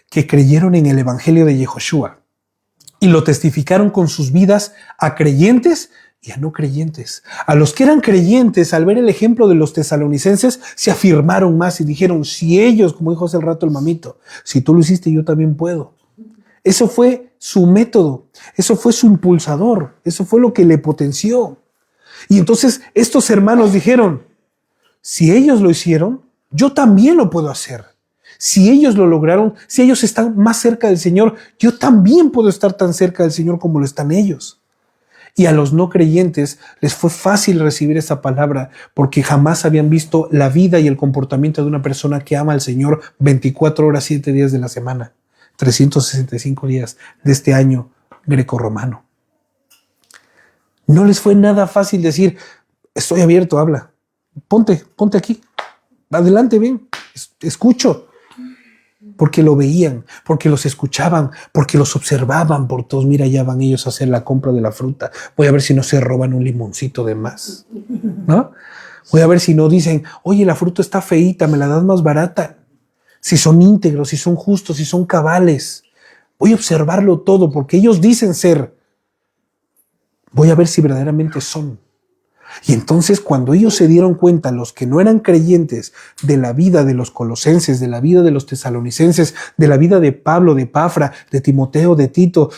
que creyeron en el Evangelio de Yehoshua y lo testificaron con sus vidas a creyentes y a no creyentes. A los que eran creyentes, al ver el ejemplo de los tesalonicenses, se afirmaron más y dijeron, si ellos, como dijo hace el rato el mamito, si tú lo hiciste, yo también puedo. Eso fue su método, eso fue su impulsador, eso fue lo que le potenció. Y entonces estos hermanos dijeron, si ellos lo hicieron, yo también lo puedo hacer. Si ellos lo lograron, si ellos están más cerca del Señor, yo también puedo estar tan cerca del Señor como lo están ellos. Y a los no creyentes les fue fácil recibir esa palabra porque jamás habían visto la vida y el comportamiento de una persona que ama al Señor 24 horas, 7 días de la semana, 365 días de este año grecorromano. No les fue nada fácil decir, estoy abierto, habla, ponte aquí, adelante, ven, escucho. Porque lo veían, porque los escuchaban, porque los observaban por todos. Mira, ya van ellos a hacer la compra de la fruta. Voy a ver si no se roban un limoncito de más, ¿no? Voy a ver si no dicen, oye, la fruta está feíta, me la das más barata. Si son íntegros, si son justos, si son cabales. Voy a observarlo todo porque ellos dicen ser. Voy a ver si verdaderamente son. Y entonces cuando ellos se dieron cuenta, los que no eran creyentes, de la vida de los colosenses, de la vida de los tesalonicenses, de la vida de Pablo, de Epafra, de Timoteo, de Tito,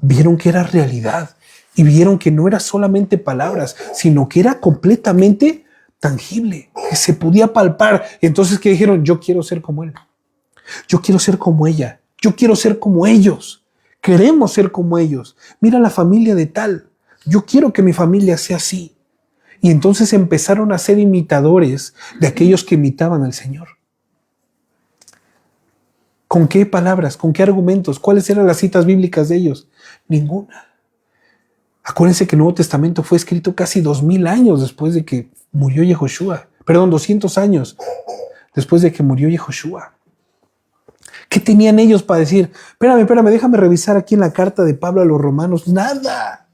vieron que era realidad y vieron que no era solamente palabras, sino que era completamente tangible, que se podía palpar. Entonces, ¿qué dijeron? Yo quiero ser como él, yo quiero ser como ella, yo quiero ser como ellos, queremos ser como ellos. Mira la familia de tal. Yo quiero que mi familia sea así. Y entonces empezaron a ser imitadores de aquellos que imitaban al Señor. ¿Con qué palabras? ¿Con qué argumentos? ¿Cuáles eran las citas bíblicas de ellos? Ninguna. Acuérdense que el Nuevo Testamento fue escrito casi 2000 años después de que murió Yehoshua. 200 años después de que murió Yehoshua. ¿Qué tenían ellos para decir? Espérame, déjame revisar aquí en la carta de Pablo a los romanos. Nada.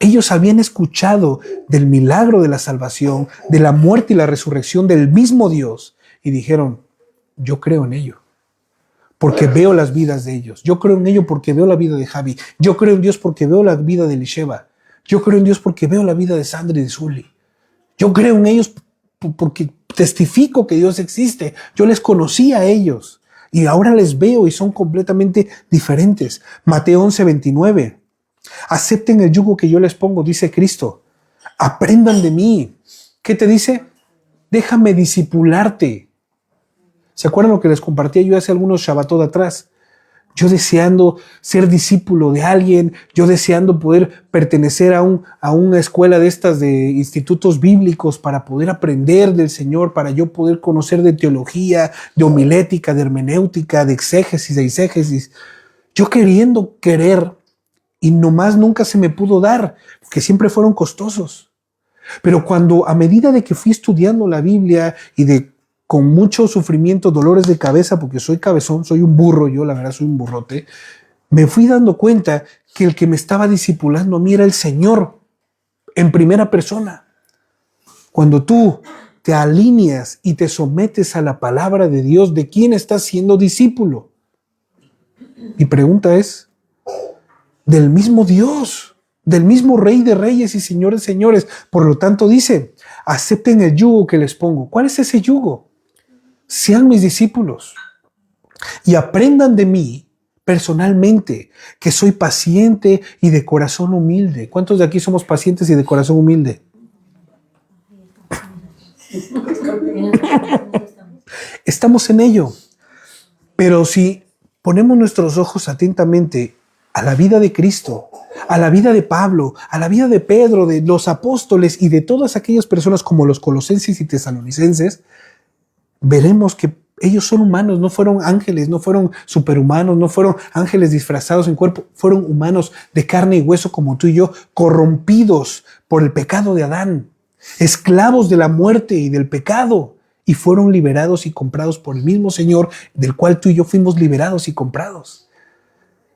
Ellos habían escuchado del milagro de la salvación, de la muerte y la resurrección del mismo Dios y dijeron, yo creo en ello, porque veo las vidas de ellos. Yo creo en ello porque veo la vida de Javi. Yo creo en Dios porque veo la vida de Elisheva. Yo creo en Dios porque veo la vida de Sandra y de Zuli. Yo creo en ellos porque testifico que Dios existe. Yo les conocí a ellos y ahora les veo y son completamente diferentes. Mateo 11:29. Acepten el yugo que yo les pongo, dice Cristo. Aprendan de mí. ¿Qué te dice? Déjame discipularte. ¿Se acuerdan lo que les compartía yo hace algunos Shabbatot atrás? Yo deseando ser discípulo de alguien, yo deseando poder pertenecer a una escuela de estas de institutos bíblicos para poder aprender del Señor, para yo poder conocer de teología, de homilética, de hermenéutica, de exégesis, de eisegesis. Yo querer y nomás nunca se me pudo dar, porque siempre fueron costosos. Pero cuando a medida de que fui estudiando la Biblia y con mucho sufrimiento, dolores de cabeza, porque soy cabezón, soy un burro, yo la verdad soy un burrote, me fui dando cuenta que el que me estaba discipulando a mí era el Señor en primera persona. Cuando tú te alineas y te sometes a la palabra de Dios, ¿de quién estás siendo discípulo? Mi pregunta es, del mismo Dios, del mismo Rey de Reyes y Señor de Señores. Por lo tanto dice, acepten el yugo que les pongo. ¿Cuál es ese yugo? Sean mis discípulos y aprendan de mí personalmente, que soy paciente y de corazón humilde. ¿Cuántos de aquí somos pacientes y de corazón humilde? Estamos en ello. Pero si ponemos nuestros ojos atentamente a la vida de Cristo, a la vida de Pablo, a la vida de Pedro, de los apóstoles y de todas aquellas personas como los colosenses y tesalonicenses, veremos que ellos son humanos, no fueron ángeles, no fueron superhumanos, no fueron ángeles disfrazados en cuerpo, fueron humanos de carne y hueso como tú y yo, corrompidos por el pecado de Adán, esclavos de la muerte y del pecado, y fueron liberados y comprados por el mismo Señor del cual tú y yo fuimos liberados y comprados.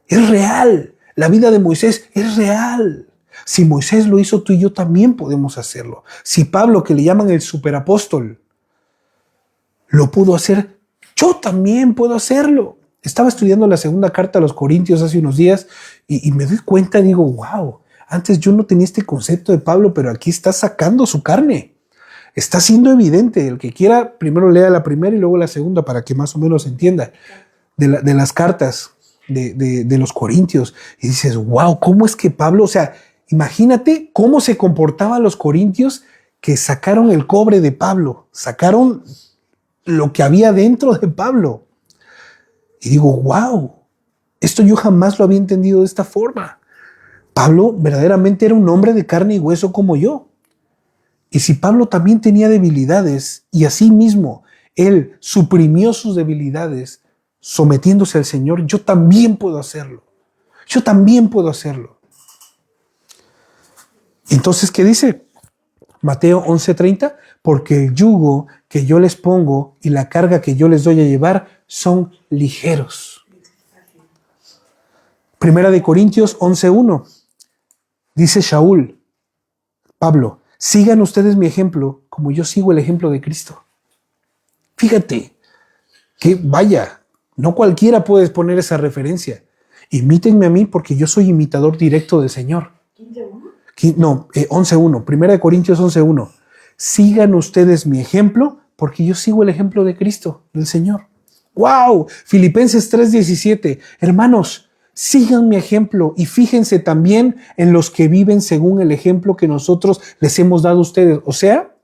Es real. La vida de Moisés es real. Si Moisés lo hizo, tú y yo también podemos hacerlo. Si Pablo, que le llaman el superapóstol, lo pudo hacer, yo también puedo hacerlo. Estaba estudiando la segunda carta a los Corintios hace unos días y me doy cuenta, digo, wow, antes yo no tenía este concepto de Pablo, pero aquí está sacando su carne. Está siendo evidente. El que quiera, primero lea la primera y luego la segunda para que más o menos entienda de las cartas de los Corintios. Y dices, wow, ¿cómo es que Pablo, o sea, imagínate cómo se comportaban los Corintios que sacaron el cobre de Pablo, sacaron lo que había dentro de Pablo. Y digo, wow, esto yo jamás lo había entendido de esta forma. Pablo verdaderamente era un hombre de carne y hueso como yo. Y si Pablo también tenía debilidades y así mismo él suprimió sus debilidades sometiéndose al Señor, yo también puedo hacerlo. Yo también puedo hacerlo. Entonces, ¿qué dice? Mateo 11:30, porque el yugo que yo les pongo y la carga que yo les doy a llevar son ligeros. Primera de Corintios 11:1, dice Shaul, Pablo, sigan ustedes mi ejemplo como yo sigo el ejemplo de Cristo. Fíjate, que vaya, no cualquiera puede poner esa referencia. Imítenme a mí porque yo soy imitador directo del Señor. 11:1, Primera de Corintios 11:1. Sigan ustedes mi ejemplo porque yo sigo el ejemplo de Cristo, del Señor. ¡Wow! Filipenses 3:17. Hermanos, sigan mi ejemplo y fíjense también en los que viven según el ejemplo que nosotros les hemos dado a ustedes. O sea,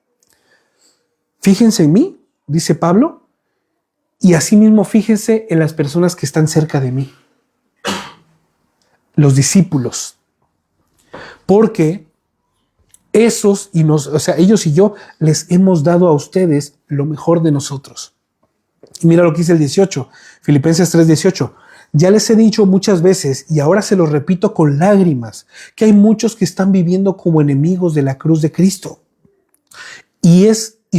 fíjense en mí, dice Pablo, y asimismo fíjense en las personas que están cerca de mí. Los discípulos. Porque ellos y yo les hemos dado a ustedes lo mejor de nosotros. Y mira lo que dice el 18, Filipenses 3:18. Ya les he dicho muchas veces y ahora se lo repito con lágrimas, que hay muchos que están viviendo como enemigos de la cruz de Cristo. Y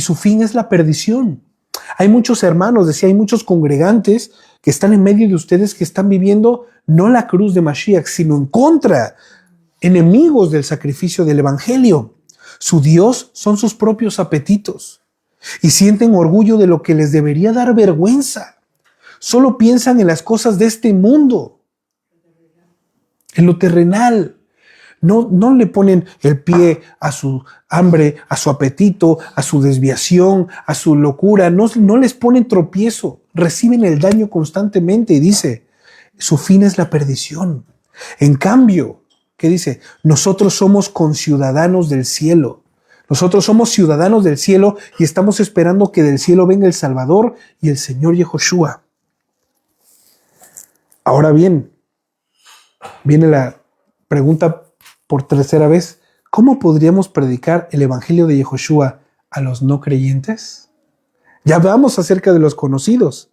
su fin es la perdición. Hay muchos hermanos, decía, hay muchos congregantes que están en medio de ustedes que están viviendo no la cruz de Mashiach, sino en contra, enemigos del sacrificio del evangelio. Su Dios son sus propios apetitos y sienten orgullo de lo que les debería dar vergüenza. Solo piensan en las cosas de este mundo, en lo terrenal. No le ponen el pie a su hambre, a su apetito, a su desviación, a su locura. No les ponen tropiezo. Reciben el daño constantemente y dice, su fin es la perdición. En cambio, ¿qué dice? Nosotros somos conciudadanos del cielo. Nosotros somos ciudadanos del cielo y estamos esperando que del cielo venga el Salvador y el Señor Yehoshua. Ahora bien, viene la pregunta por tercera vez. ¿Cómo podríamos predicar el evangelio de Yehoshua a los no creyentes? Ya hablamos acerca de los conocidos.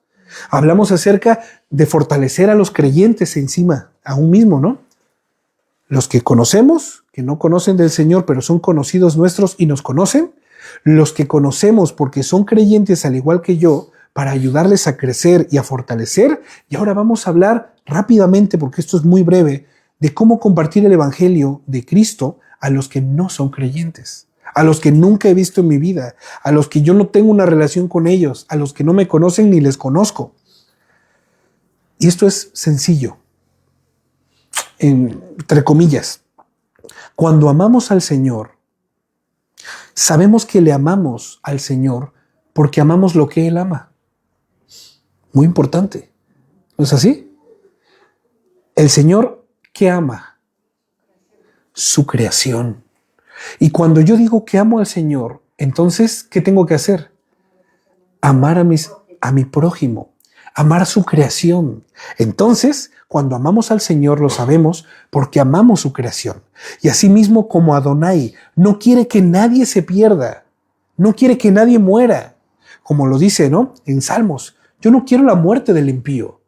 Hablamos acerca de fortalecer a los creyentes encima, aún mismo, ¿no? Los que conocemos, que no conocen del Señor, pero son conocidos nuestros y nos conocen. Los que conocemos porque son creyentes al igual que yo, para ayudarles a crecer y a fortalecer. Y ahora vamos a hablar rápidamente, porque esto es muy breve, de cómo compartir el Evangelio de Cristo a los que no son creyentes, a los que nunca he visto en mi vida, a los que yo no tengo una relación con ellos, a los que no me conocen ni les conozco. Y esto es sencillo, entre comillas. Cuando amamos al Señor, sabemos que le amamos al Señor porque amamos lo que Él ama. Muy importante. ¿No es así? El Señor, ¿qué ama? Su creación. Y cuando yo digo que amo al Señor, entonces, ¿qué tengo que hacer? Amar a mi prójimo, amar su creación. Entonces, cuando amamos al Señor, lo sabemos porque amamos su creación. Y asimismo, como Adonai no quiere que nadie se pierda, no quiere que nadie muera, como lo dice, ¿no? En Salmos, yo no quiero la muerte del impío.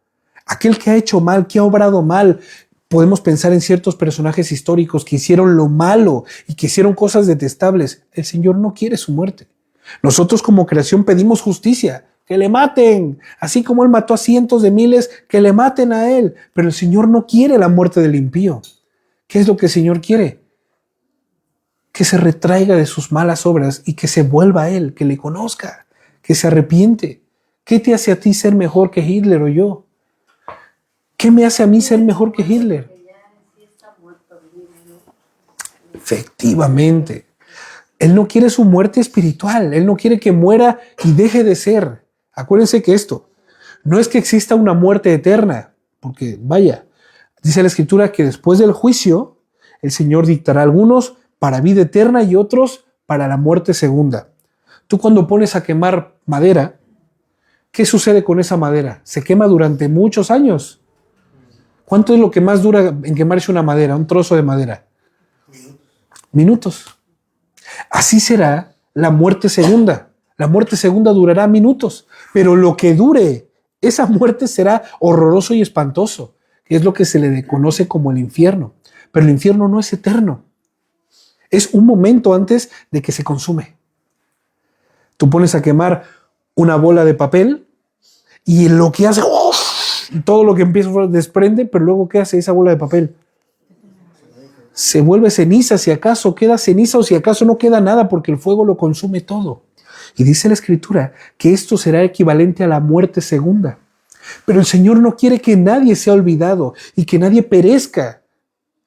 Aquel que ha hecho mal, que ha obrado mal. Podemos pensar en ciertos personajes históricos que hicieron lo malo y que hicieron cosas detestables. El Señor no quiere su muerte. Nosotros como creación pedimos justicia, que le maten. Así como Él mató a cientos de miles, que le maten a Él. Pero el Señor no quiere la muerte del impío. ¿Qué es lo que el Señor quiere? Que se retraiga de sus malas obras y que se vuelva a Él, que le conozca, que se arrepiente. ¿Qué te hace a ti ser mejor que Hitler o yo? ¿Qué me hace a mí ser mejor que Hitler? Efectivamente. Él no quiere su muerte espiritual. Él no quiere que muera y deje de ser. Acuérdense que esto no es que exista una muerte eterna, porque vaya, dice la Escritura que después del juicio el Señor dictará algunos para vida eterna y otros para la muerte segunda. Tú cuando pones a quemar madera, ¿qué sucede con esa madera? Se quema durante muchos años. ¿Cuánto es lo que más dura en quemarse una madera, un trozo de madera? Minutos. Así será la muerte segunda. La muerte segunda durará minutos, pero lo que dure esa muerte será horroroso y espantoso, que es lo que se le conoce como el infierno. Pero el infierno no es eterno. Es un momento antes de que se consume. Tú pones a quemar una bola de papel y lo que hace, todo lo que empieza desprende, pero luego ¿qué hace esa bola de papel? Se vuelve ceniza, si acaso queda ceniza o si acaso no queda nada porque el fuego lo consume todo. Y dice la Escritura que esto será equivalente a la muerte segunda. Pero el Señor no quiere que nadie sea olvidado y que nadie perezca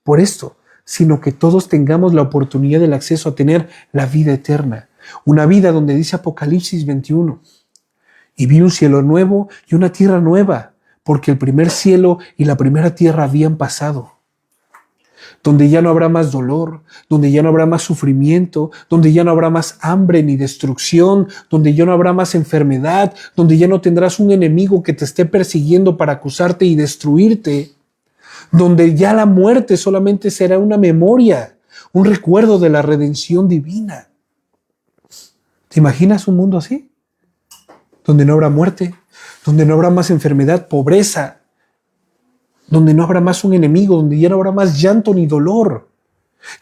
por esto, sino que todos tengamos la oportunidad del acceso a tener la vida eterna. Una vida donde dice Apocalipsis 21. Y vi un cielo nuevo y una tierra nueva, porque el primer cielo y la primera tierra habían pasado. Donde ya no habrá más dolor, donde ya no habrá más sufrimiento, donde ya no habrá más hambre ni destrucción, donde ya no habrá más enfermedad, donde ya no tendrás un enemigo que te esté persiguiendo para acusarte y destruirte, donde ya la muerte solamente será una memoria, un recuerdo de la redención divina. ¿Te imaginas un mundo así? Donde no habrá muerte, donde no habrá más enfermedad, pobreza, donde no habrá más un enemigo, donde ya no habrá más llanto ni dolor,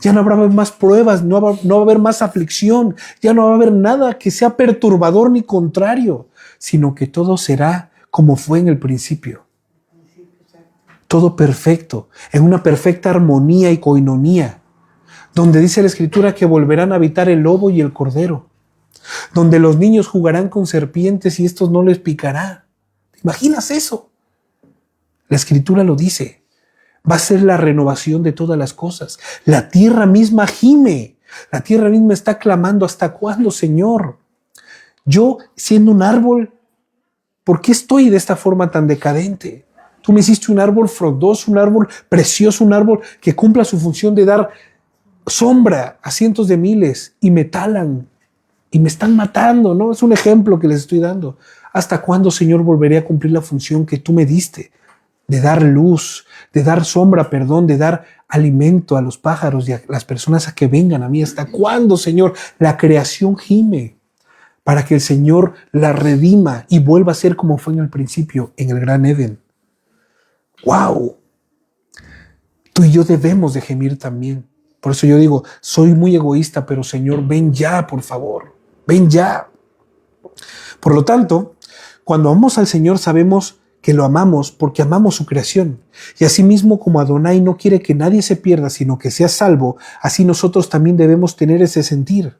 ya no habrá más pruebas, no va a haber más aflicción, ya no va a haber nada que sea perturbador ni contrario, sino que todo será como fue en el principio. Todo perfecto, en una perfecta armonía y coinonía, donde dice la Escritura que volverán a habitar el lobo y el cordero, donde los niños jugarán con serpientes y estos no les picará. ¿Te imaginas eso? La Escritura lo dice. Va a ser la renovación de todas las cosas. La tierra misma gime. La tierra misma está clamando. ¿Hasta cuándo, Señor? Yo, siendo un árbol, ¿por qué estoy de esta forma tan decadente? Tú me hiciste un árbol frondoso, un árbol precioso, un árbol que cumpla su función de dar sombra a cientos de miles y me talan y me están matando, ¿no? Es un ejemplo que les estoy dando. ¿Hasta cuándo, Señor, volveré a cumplir la función que tú me diste? De dar luz, de dar sombra, perdón, de dar alimento a los pájaros y a las personas a que vengan a mí. ¿Hasta cuándo, Señor? La creación gime para que el Señor la redima y vuelva a ser como fue en el principio, en el Gran Edén. ¡Wow! tú y yo debemos de gemir también. Por eso yo digo, soy muy egoísta, pero Señor, ven ya, por favor, ven ya. Por lo tanto, cuando amamos al Señor sabemos que lo amamos porque amamos su creación. Y asimismo como Adonai no quiere que nadie se pierda, sino que sea salvo, así nosotros también debemos tener ese sentir.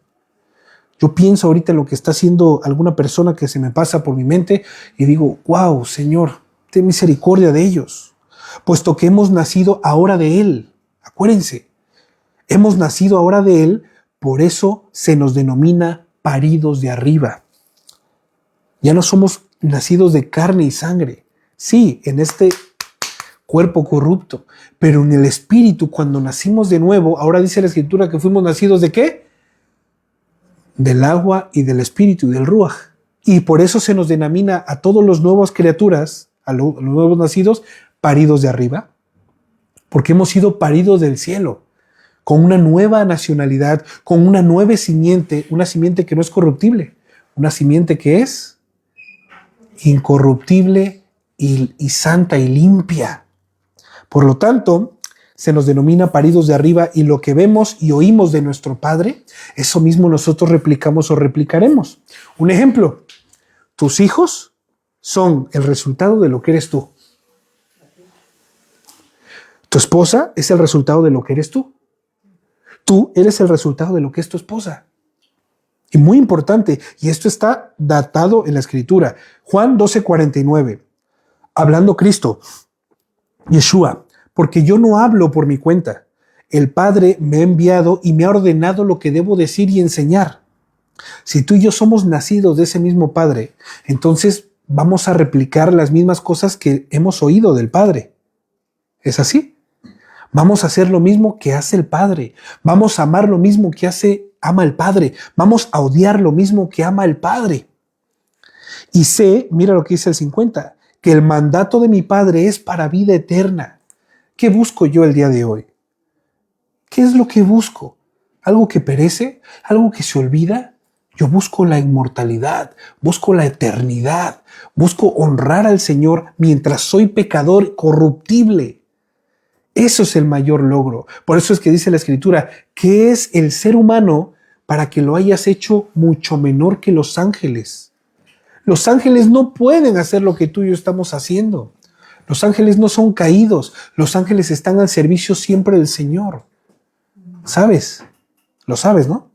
Yo pienso ahorita en lo que está haciendo alguna persona que se me pasa por mi mente y digo, wow, Señor, ten misericordia de ellos, puesto que hemos nacido ahora de Él. Acuérdense, hemos nacido ahora de Él, por eso se nos denomina paridos de arriba. Ya no somos nacidos de carne y sangre. Sí, en este cuerpo corrupto, pero en el espíritu, cuando nacimos de nuevo, ahora dice la Escritura que fuimos nacidos ¿de qué? Del agua y del espíritu y del ruaj. Y por eso se nos denomina a todos los nuevas criaturas, a los nuevos nacidos, paridos de arriba, porque hemos sido paridos del cielo, con una nueva nacionalidad, con una nueva simiente, una simiente que no es corruptible, una simiente que es incorruptible y santa y limpia. Por lo tanto, se nos denomina paridos de arriba y lo que vemos y oímos de nuestro Padre, eso mismo nosotros replicamos o replicaremos. Un ejemplo, tus hijos son el resultado de lo que eres tú. Tu esposa es el resultado de lo que eres tú. Tú eres el resultado de lo que es tu esposa. Y muy importante, y esto está datado en la Escritura. Juan 12:49, hablando Cristo, Yeshua, porque yo no hablo por mi cuenta. El Padre me ha enviado y me ha ordenado lo que debo decir y enseñar. Si tú y yo somos nacidos de ese mismo Padre, entonces vamos a replicar las mismas cosas que hemos oído del Padre. ¿Es así? Vamos a hacer lo mismo que hace el Padre. Vamos a amar lo mismo que ama el Padre. Vamos a odiar lo mismo que ama el Padre. Y sé, mira lo que dice el 50, que el mandato de mi Padre es para vida eterna. ¿Qué busco yo el día de hoy? ¿Qué es lo que busco? ¿Algo que perece? ¿Algo que se olvida? Yo busco la inmortalidad, busco la eternidad, busco honrar al Señor mientras soy pecador corruptible. Eso es el mayor logro. Por eso es que dice la Escritura, ¿qué es el ser humano para que lo hayas hecho mucho menor que los ángeles? Los ángeles no pueden hacer lo que tú y yo estamos haciendo. Los ángeles no son caídos. Los ángeles están al servicio siempre del Señor. ¿Sabes? Lo sabes, ¿no?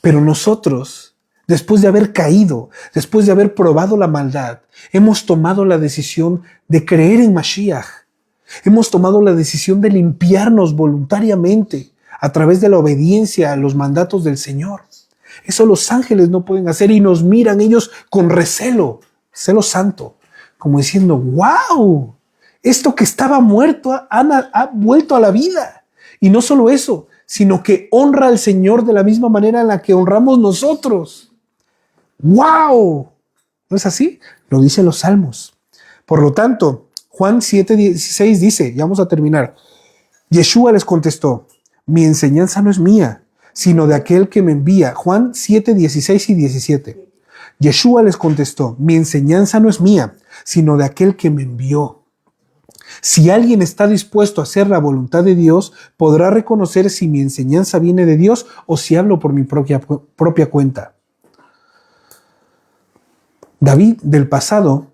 Pero nosotros, después de haber caído, después de haber probado la maldad, hemos tomado la decisión de creer en Mashiach. Hemos tomado la decisión de limpiarnos voluntariamente a través de la obediencia a los mandatos del Señor. Eso los ángeles no pueden hacer y nos miran ellos con recelo, celo santo, como diciendo, wow, esto que estaba muerto ha vuelto a la vida. Y no solo eso, sino que honra al Señor de la misma manera en la que honramos nosotros. ¡Wow! ¿No es así? Lo dicen los salmos. Por lo tanto, Juan 7:16 dice, ya vamos a terminar. Yeshua les contestó, mi enseñanza no es mía, sino de aquel que me envía. Juan 7:16 y 17. Yeshua les contestó, mi enseñanza no es mía, sino de aquel que me envió. Si alguien está dispuesto a hacer la voluntad de Dios, podrá reconocer si mi enseñanza viene de Dios o si hablo por mi propia cuenta. David del pasado,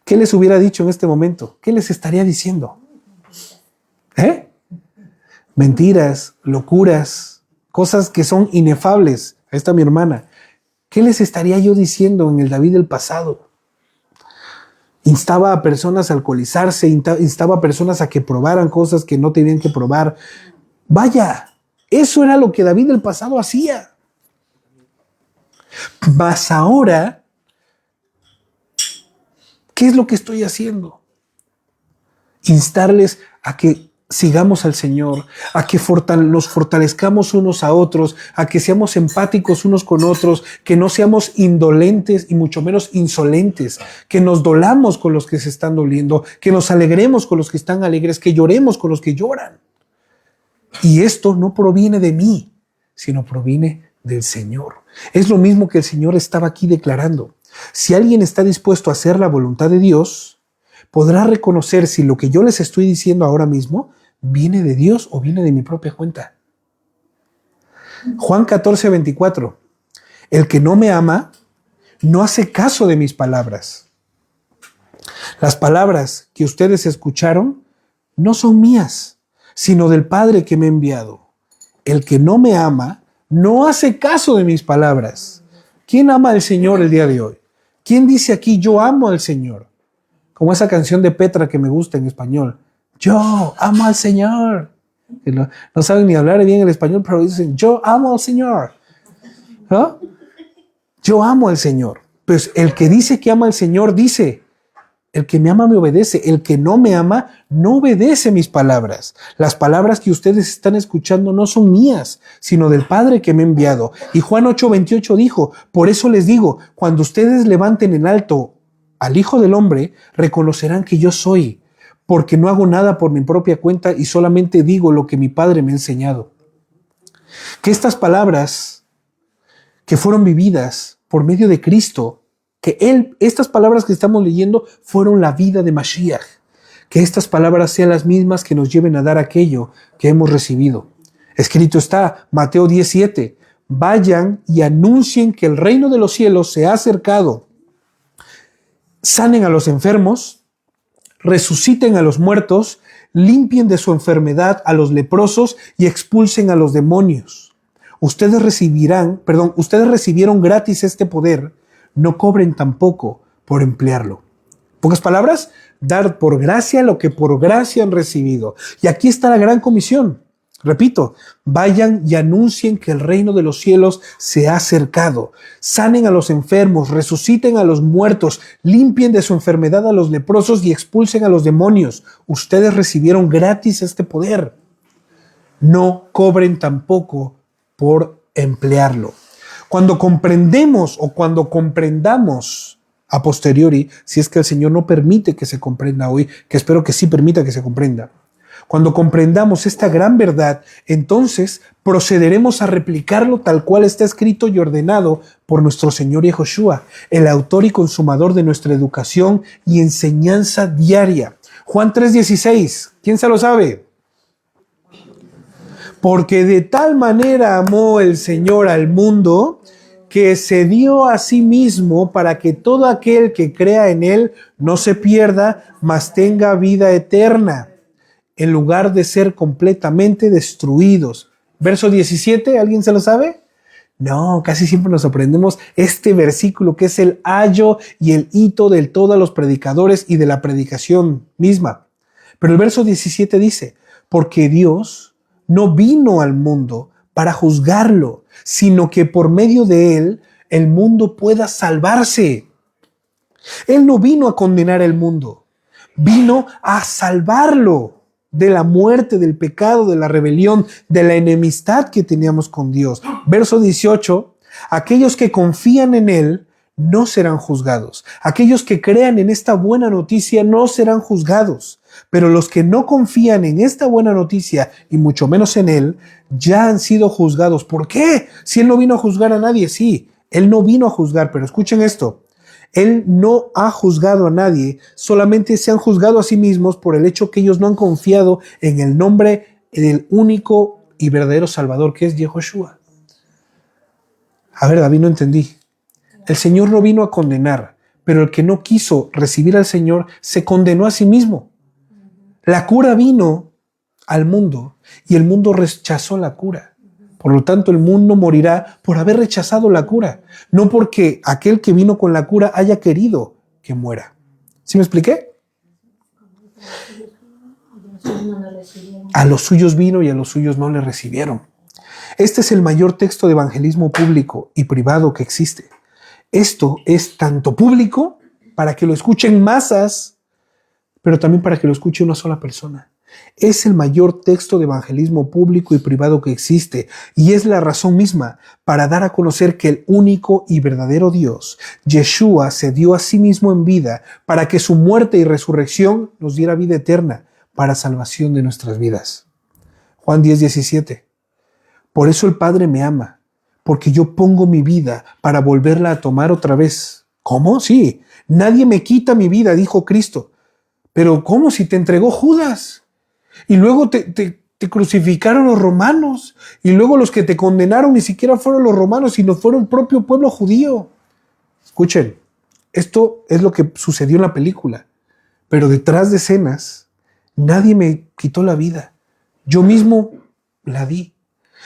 ¿qué les hubiera dicho en este momento? ¿Qué les estaría diciendo? Mentiras, locuras, cosas que son inefables. Ahí está mi hermana. ¿Qué les estaría yo diciendo en el David del pasado? Instaba a personas a alcoholizarse, instaba a personas a que probaran cosas que no tenían que probar. Vaya, eso era lo que David del pasado hacía. Mas ahora, ¿qué es lo que estoy haciendo? Instarles a que sigamos al Señor, a que nos fortalezcamos unos a otros, a que seamos empáticos unos con otros, que no seamos indolentes y mucho menos insolentes, que nos dolamos con los que se están doliendo, que nos alegremos con los que están alegres, que lloremos con los que lloran. Y esto no proviene de mí, sino proviene del Señor. Es lo mismo que el Señor estaba aquí declarando. Si alguien está dispuesto a hacer la voluntad de Dios, podrá reconocer si lo que yo les estoy diciendo ahora mismo viene de Dios o viene de mi propia cuenta. Juan 14:24. El que no me ama no hace caso de mis palabras. Las palabras que ustedes escucharon no son mías, sino del Padre que me ha enviado. El que no me ama no hace caso de mis palabras. ¿Quién ama al Señor el día de hoy? ¿Quién dice aquí, yo amo al Señor? Como esa canción de Petra que me gusta en español. Yo amo al Señor. No saben ni hablar bien el español, pero dicen, yo amo al Señor. ¿No? Yo amo al Señor. Pues el que dice que ama al Señor dice, el que me ama me obedece. El que no me ama no obedece mis palabras. Las palabras que ustedes están escuchando no son mías, sino del Padre que me ha enviado. Y Juan 8:28 dijo, por eso les digo, cuando ustedes levanten en alto al Hijo del Hombre, reconocerán que yo soy, porque no hago nada por mi propia cuenta y solamente digo lo que mi Padre me ha enseñado. Que estas palabras que fueron vividas por medio de Cristo, estas palabras que estamos leyendo fueron la vida de Mashiach. Que estas palabras sean las mismas que nos lleven a dar aquello que hemos recibido. Escrito está, Mateo 10:7, vayan y anuncien que el reino de los cielos se ha acercado. Sanen a los enfermos, resuciten a los muertos, limpien de su enfermedad a los leprosos y expulsen a los demonios. Ustedes recibieron gratis este poder, no cobren tampoco por emplearlo. En pocas palabras, dar por gracia lo que por gracia han recibido. Y aquí está la gran comisión. Repito, vayan y anuncien que el reino de los cielos se ha acercado. Sanen a los enfermos, resuciten a los muertos, limpien de su enfermedad a los leprosos y expulsen a los demonios. Ustedes recibieron gratis este poder. No cobren tampoco por emplearlo. Cuando comprendemos o cuando comprendamos a posteriori, si es que el Señor no permite que se comprenda hoy, que espero que sí permita que se comprenda, cuando comprendamos esta gran verdad, entonces procederemos a replicarlo tal cual está escrito y ordenado por nuestro Señor Yehoshua, el autor y consumador de nuestra educación y enseñanza diaria. Juan 3:16, ¿quién se lo sabe? Porque de tal manera amó el Señor al mundo que se dio a sí mismo para que todo aquel que crea en Él no se pierda, mas tenga vida eterna, en lugar de ser completamente destruidos. Verso 17, ¿alguien se lo sabe? No, casi siempre nos aprendemos este versículo que es el ayo y el hito de todos los predicadores y de la predicación misma. Pero el verso 17 dice, porque Dios no vino al mundo para juzgarlo, sino que por medio de él el mundo pueda salvarse. Él no vino a condenar el mundo, vino a salvarlo de la muerte, del pecado, de la rebelión, de la enemistad que teníamos con Dios. Verso 18, aquellos que confían en él no serán juzgados. Aquellos que crean en esta buena noticia no serán juzgados. Pero los que no confían en esta buena noticia y mucho menos en él, ya han sido juzgados. ¿Por qué? Si él no vino a juzgar a nadie, sí, él no vino a juzgar, pero escuchen esto. Él no ha juzgado a nadie, solamente se han juzgado a sí mismos por el hecho que ellos no han confiado en el nombre del único y verdadero Salvador que es Yehoshua. A ver, David, no entendí. El Señor no vino a condenar, pero el que no quiso recibir al Señor se condenó a sí mismo. La cura vino al mundo y el mundo rechazó la cura. Por lo tanto, el mundo morirá por haber rechazado la cura, no porque aquel que vino con la cura haya querido que muera. ¿Sí me expliqué? A los suyos vino y a los suyos no le recibieron. Este es el mayor texto de evangelismo público y privado que existe. Esto es tanto público para que lo escuchen masas, pero también para que lo escuche una sola persona. Es el mayor texto de evangelismo público y privado que existe y es la razón misma para dar a conocer que el único y verdadero Dios, Yeshua, se dio a sí mismo en vida para que su muerte y resurrección nos diera vida eterna para salvación de nuestras vidas. Juan 10:17. Por eso el Padre me ama, porque yo pongo mi vida para volverla a tomar otra vez. ¿Cómo? Sí, nadie me quita mi vida, dijo Cristo, Pero ¿cómo si te entregó Judas? Y luego te crucificaron los romanos. Y luego los que te condenaron ni siquiera fueron los romanos, sino fueron el propio pueblo judío. Escuchen, esto es lo que sucedió en la película. Pero detrás de escenas, nadie me quitó la vida. Yo mismo la di.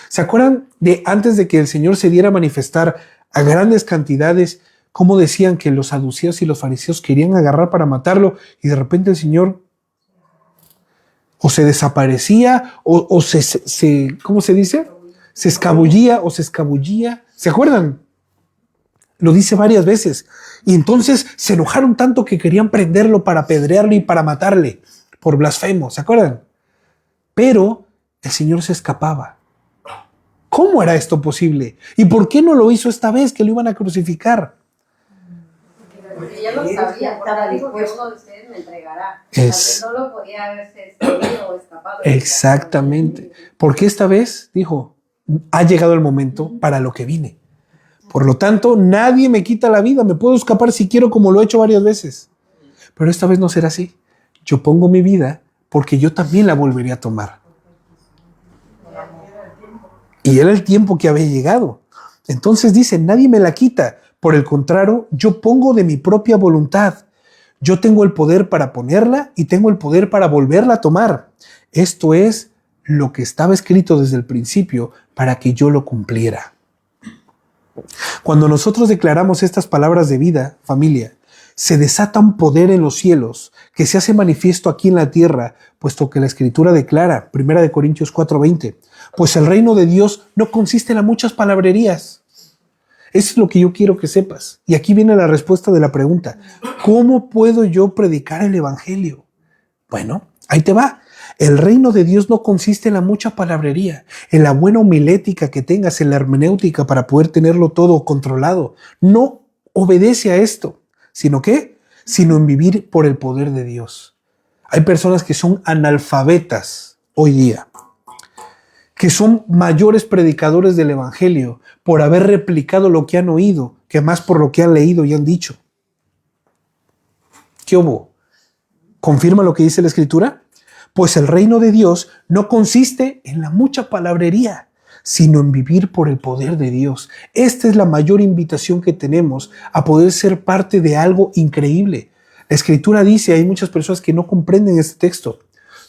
¿Se acuerdan de antes de que el Señor se diera a manifestar a grandes cantidades, cómo decían que los saduceos y los fariseos querían agarrar para matarlo y de repente el Señor o se desaparecía o ¿cómo se dice? Se escabullía o se escabullía. ¿Se acuerdan? Lo dice varias veces. Y entonces se enojaron tanto que querían prenderlo para apedrearlo y para matarle por blasfemo. ¿Se acuerdan? Pero el Señor se escapaba. ¿Cómo era esto posible? ¿Y por qué no lo hizo esta vez que lo iban a crucificar? Porque ya lo sabía, estaba dijo que uno de ustedes me entregará. No lo podía haberse escondido o escapado. Exactamente. Porque esta vez, dijo, ha llegado el momento para lo que vine. Por lo tanto, nadie me quita la vida. Me puedo escapar si quiero, como lo he hecho varias veces. Pero esta vez no será así. Yo pongo mi vida porque yo también la volvería a tomar. Y era el tiempo que había llegado. Entonces dice, nadie me la quita. Por el contrario, yo pongo de mi propia voluntad. Yo tengo el poder para ponerla y tengo el poder para volverla a tomar. Esto es lo que estaba escrito desde el principio para que yo lo cumpliera. Cuando nosotros declaramos estas palabras de vida, familia, se desata un poder en los cielos que se hace manifiesto aquí en la tierra, puesto que la Escritura declara, 1 Corintios 4:20, pues el reino de Dios no consiste en muchas palabrerías. Eso es lo que yo quiero que sepas. Y aquí viene la respuesta de la pregunta. ¿Cómo puedo yo predicar el evangelio? Bueno, ahí te va. El reino de Dios no consiste en la mucha palabrería, en la buena homilética que tengas, en la hermenéutica para poder tenerlo todo controlado. No obedece a esto. ¿Sino qué? Sino en vivir por el poder de Dios. Hay personas que son analfabetas hoy día, que son mayores predicadores del evangelio por haber replicado lo que han oído, que más por lo que han leído y han dicho. ¿Qué hubo? ¿Confirma lo que dice la Escritura? Pues el reino de Dios no consiste en la mucha palabrería, sino en vivir por el poder de Dios. Esta es la mayor invitación que tenemos a poder ser parte de algo increíble. La Escritura dice, hay muchas personas que no comprenden este texto.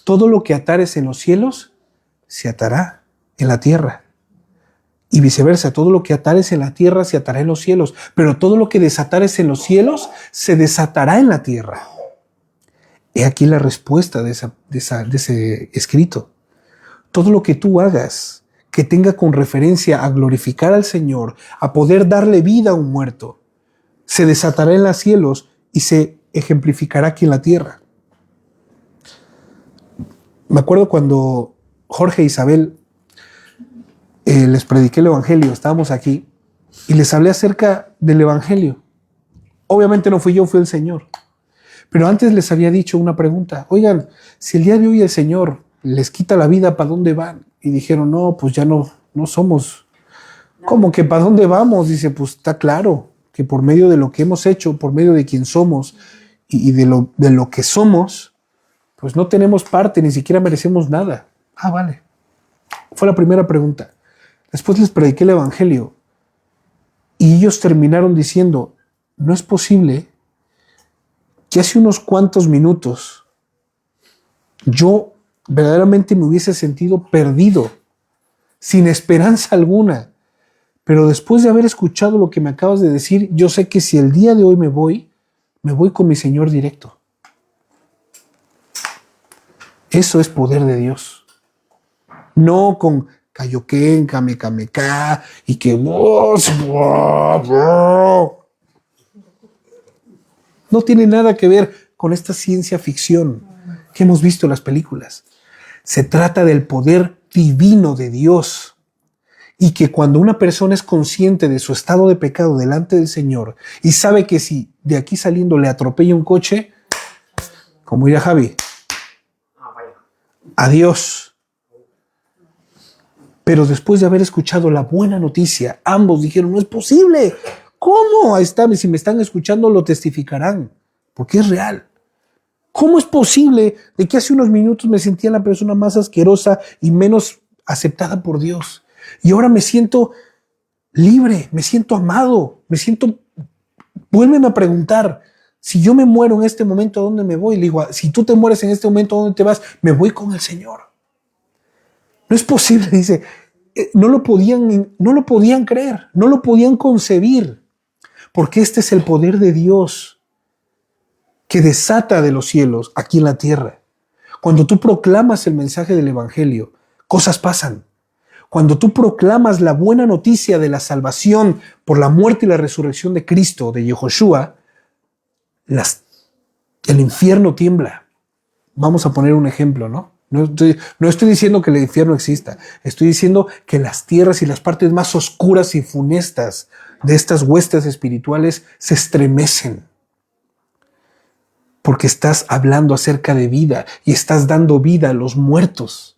Todo lo que atares en los cielos, se atará en la tierra. Y viceversa, todo lo que atares en la tierra, se atará en los cielos. Pero todo lo que desatares en los cielos, se desatará en la tierra. He aquí la respuesta de ese escrito. Todo lo que tú hagas que tenga con referencia a glorificar al Señor, a poder darle vida a un muerto, se desatará en los cielos y se ejemplificará aquí en la tierra. Me acuerdo cuando Jorge e Isabel les prediqué el evangelio, estábamos aquí y les hablé acerca del evangelio. Obviamente no fui yo, fue el Señor. Pero antes les había dicho una pregunta. Oigan, si el día de hoy el Señor les quita la vida, ¿para dónde van? Y dijeron, no, pues ya no somos. ¿Cómo que para dónde vamos? Dice, pues está claro que por medio de lo que hemos hecho, por medio de quién somos y de lo que somos, pues no tenemos parte, ni siquiera merecemos nada. Ah, vale. Fue la primera pregunta. Después les prediqué el evangelio y ellos terminaron diciendo, no es posible que hace unos cuantos minutos yo verdaderamente me hubiese sentido perdido, sin esperanza alguna. Pero después de haber escuchado lo que me acabas de decir, yo sé que si el día de hoy me voy con mi Señor directo. Eso es poder de Dios. No con Kaioken, Kamehameha y que... No tiene nada que ver con esta ciencia ficción que hemos visto en las películas. Se trata del poder divino de Dios. Y que cuando una persona es consciente de su estado de pecado delante del Señor y sabe que si de aquí saliendo le atropella un coche, como diría Javi, adiós. Pero después de haber escuchado la buena noticia, ambos dijeron, no es posible. ¿Cómo? Ahí está, si me están escuchando lo testificarán, porque es real. ¿Cómo es posible de que hace unos minutos me sentía la persona más asquerosa y menos aceptada por Dios? Y ahora me siento libre, me siento amado, Vuélveme a preguntar, si yo me muero en este momento, ¿a dónde me voy? Le digo, si tú te mueres en este momento, ¿a dónde te vas? Me voy con el Señor. No es posible, dice. No lo podían creer, no lo podían concebir, porque este es el poder de Dios que desata de los cielos aquí en la tierra. Cuando tú proclamas el mensaje del Evangelio, cosas pasan. Cuando tú proclamas la buena noticia de la salvación por la muerte y la resurrección de Cristo, de Yehoshua, el infierno tiembla. Vamos a poner un ejemplo, ¿no? No estoy diciendo que el infierno exista. Estoy diciendo que las tierras y las partes más oscuras y funestas de estas huestes espirituales se estremecen. Porque estás hablando acerca de vida y estás dando vida a los muertos.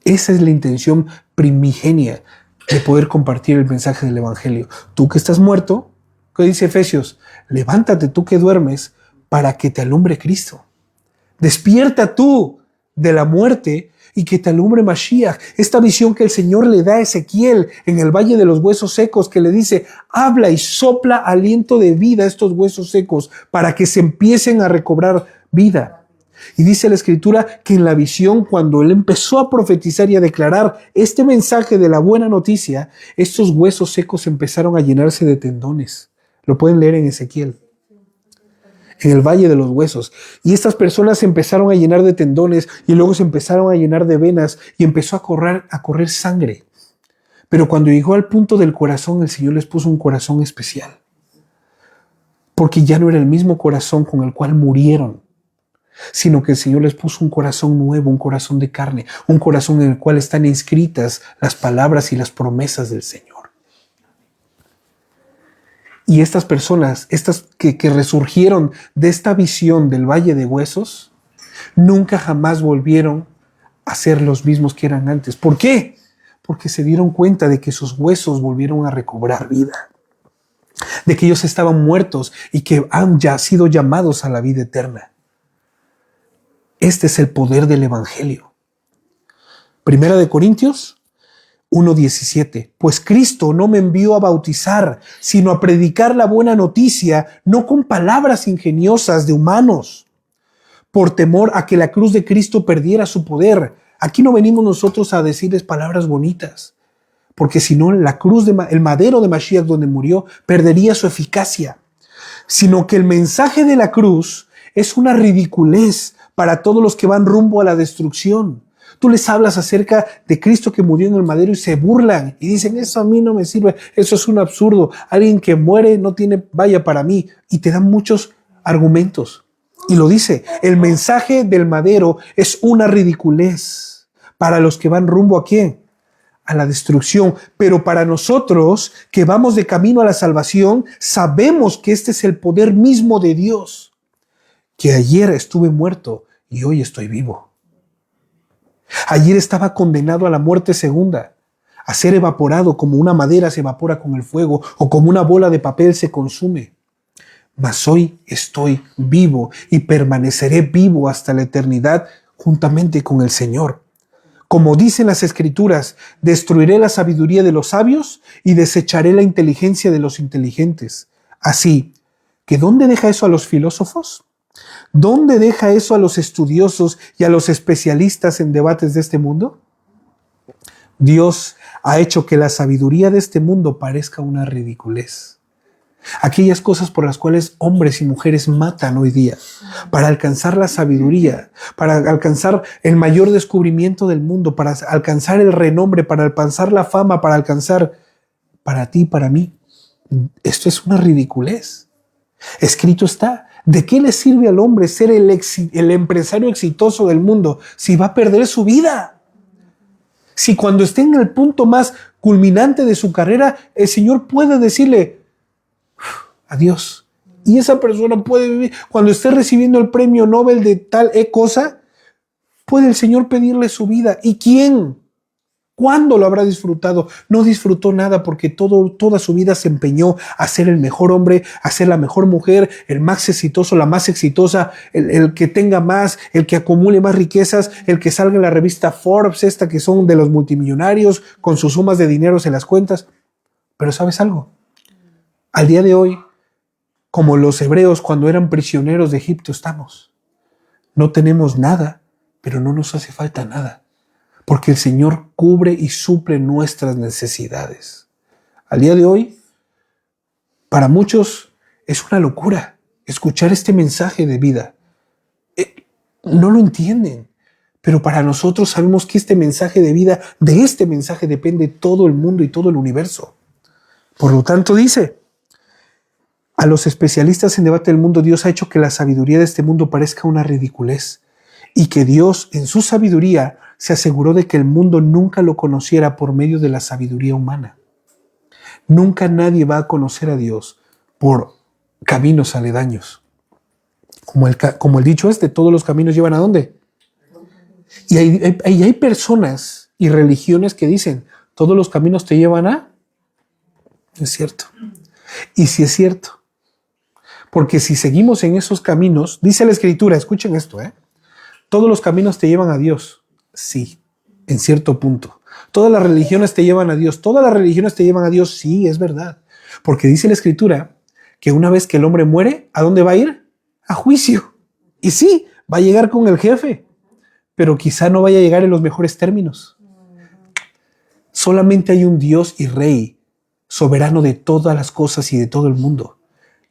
Esa es la intención primigenia de poder compartir el mensaje del Evangelio. Tú que estás muerto, ¿qué dice Efesios? Levántate tú que duermes para que te alumbre Cristo. Despierta tú de la muerte y que te alumbre Mashiach. Esta visión que el Señor le da a Ezequiel en el valle de los huesos secos, que le dice, habla y sopla aliento de vida a estos huesos secos para que se empiecen a recobrar vida. Y dice la Escritura que en la visión, cuando él empezó a profetizar y a declarar este mensaje de la buena noticia, estos huesos secos empezaron a llenarse de tendones. Lo pueden leer en Ezequiel, en el valle de los huesos. Y estas personas se empezaron a llenar de tendones y luego se empezaron a llenar de venas y empezó a correr sangre. Pero cuando llegó al punto del corazón, el Señor les puso un corazón especial. Porque ya no era el mismo corazón con el cual murieron, sino que el Señor les puso un corazón nuevo, un corazón de carne, un corazón en el cual están inscritas las palabras y las promesas del Señor. Y estas personas, estas que resurgieron de esta visión del valle de huesos, nunca jamás volvieron a ser los mismos que eran antes. ¿Por qué? Porque se dieron cuenta de que sus huesos volvieron a recobrar vida, de que ellos estaban muertos y que han ya sido llamados a la vida eterna. Este es el poder del Evangelio. Primera de Corintios 1:17. Pues Cristo no me envió a bautizar, sino a predicar la buena noticia, no con palabras ingeniosas de humanos, por temor a que la cruz de Cristo perdiera su poder. Aquí no venimos nosotros a decirles palabras bonitas, porque si no, la cruz, el madero de Mashiach donde murió, perdería su eficacia. Sino que el mensaje de la cruz es una ridiculez para todos los que van rumbo a la destrucción. Tú les hablas acerca de Cristo que murió en el madero y se burlan y dicen, eso a mí no me sirve, eso es un absurdo. Alguien que muere no tiene vaya para mí. Y te dan muchos argumentos. Y lo dice, el mensaje del madero es una ridiculez para los que van rumbo ¿a quién? A la destrucción. Pero para nosotros que vamos de camino a la salvación, sabemos que este es el poder mismo de Dios. Que ayer estuve muerto y hoy estoy vivo. Ayer estaba condenado a la muerte segunda, a ser evaporado como una madera se evapora con el fuego o como una bola de papel se consume. Mas hoy estoy vivo y permaneceré vivo hasta la eternidad juntamente con el Señor. Como dicen las Escrituras, destruiré la sabiduría de los sabios y desecharé la inteligencia de los inteligentes. Así que ¿dónde deja eso a los filósofos? ¿Dónde deja eso a los estudiosos y a los especialistas en debates de este mundo? Dios ha hecho que la sabiduría de este mundo parezca una ridiculez. Aquellas cosas por las cuales hombres y mujeres matan hoy día, para alcanzar la sabiduría, para alcanzar el mayor descubrimiento del mundo, para alcanzar el renombre, para alcanzar la fama, para alcanzar para ti y para mí. Esto es una ridiculez. Escrito está. ¿De qué le sirve al hombre ser el empresario exitoso del mundo si va a perder su vida? Si cuando esté en el punto más culminante de su carrera, el Señor puede decirle adiós. Y esa persona puede vivir, cuando esté recibiendo el premio Nobel de tal cosa, puede el Señor pedirle su vida. ¿Y quién? ¿Cuándo lo habrá disfrutado? No disfrutó nada porque toda su vida se empeñó a ser el mejor hombre, a ser la mejor mujer, el más exitoso, la más exitosa, el que tenga más, el que acumule más riquezas, el que salga en la revista Forbes, esta que son de los multimillonarios, con sus sumas de dinero en las cuentas. Pero ¿sabes algo? Al día de hoy, como los hebreos cuando eran prisioneros de Egipto estamos. No tenemos nada, pero no nos hace falta nada. Porque el Señor cubre y suple nuestras necesidades. Al día de hoy, para muchos es una locura escuchar este mensaje de vida. No lo entienden, pero para nosotros sabemos que este mensaje de vida, de este mensaje depende todo el mundo y todo el universo. Por lo tanto dice, a los especialistas en debate del mundo, Dios ha hecho que la sabiduría de este mundo parezca una ridiculez y que Dios en su sabiduría se aseguró de que el mundo nunca lo conociera por medio de la sabiduría humana. Nunca nadie va a conocer a Dios por caminos aledaños. Como el dicho todos los caminos llevan ¿a dónde? Y hay personas y religiones que dicen, todos los caminos te llevan a... Es cierto. Y sí es cierto. Porque si seguimos en esos caminos, dice la Escritura, escuchen esto, todos los caminos te llevan a Dios. Sí, en cierto punto. Todas las religiones te llevan a Dios. Todas las religiones te llevan a Dios. Sí, es verdad. Porque dice la Escritura que una vez que el hombre muere, ¿a dónde va a ir? A juicio. Y sí, va a llegar con el jefe, pero quizá no vaya a llegar en los mejores términos. Solamente hay un Dios y Rey, soberano de todas las cosas y de todo el mundo.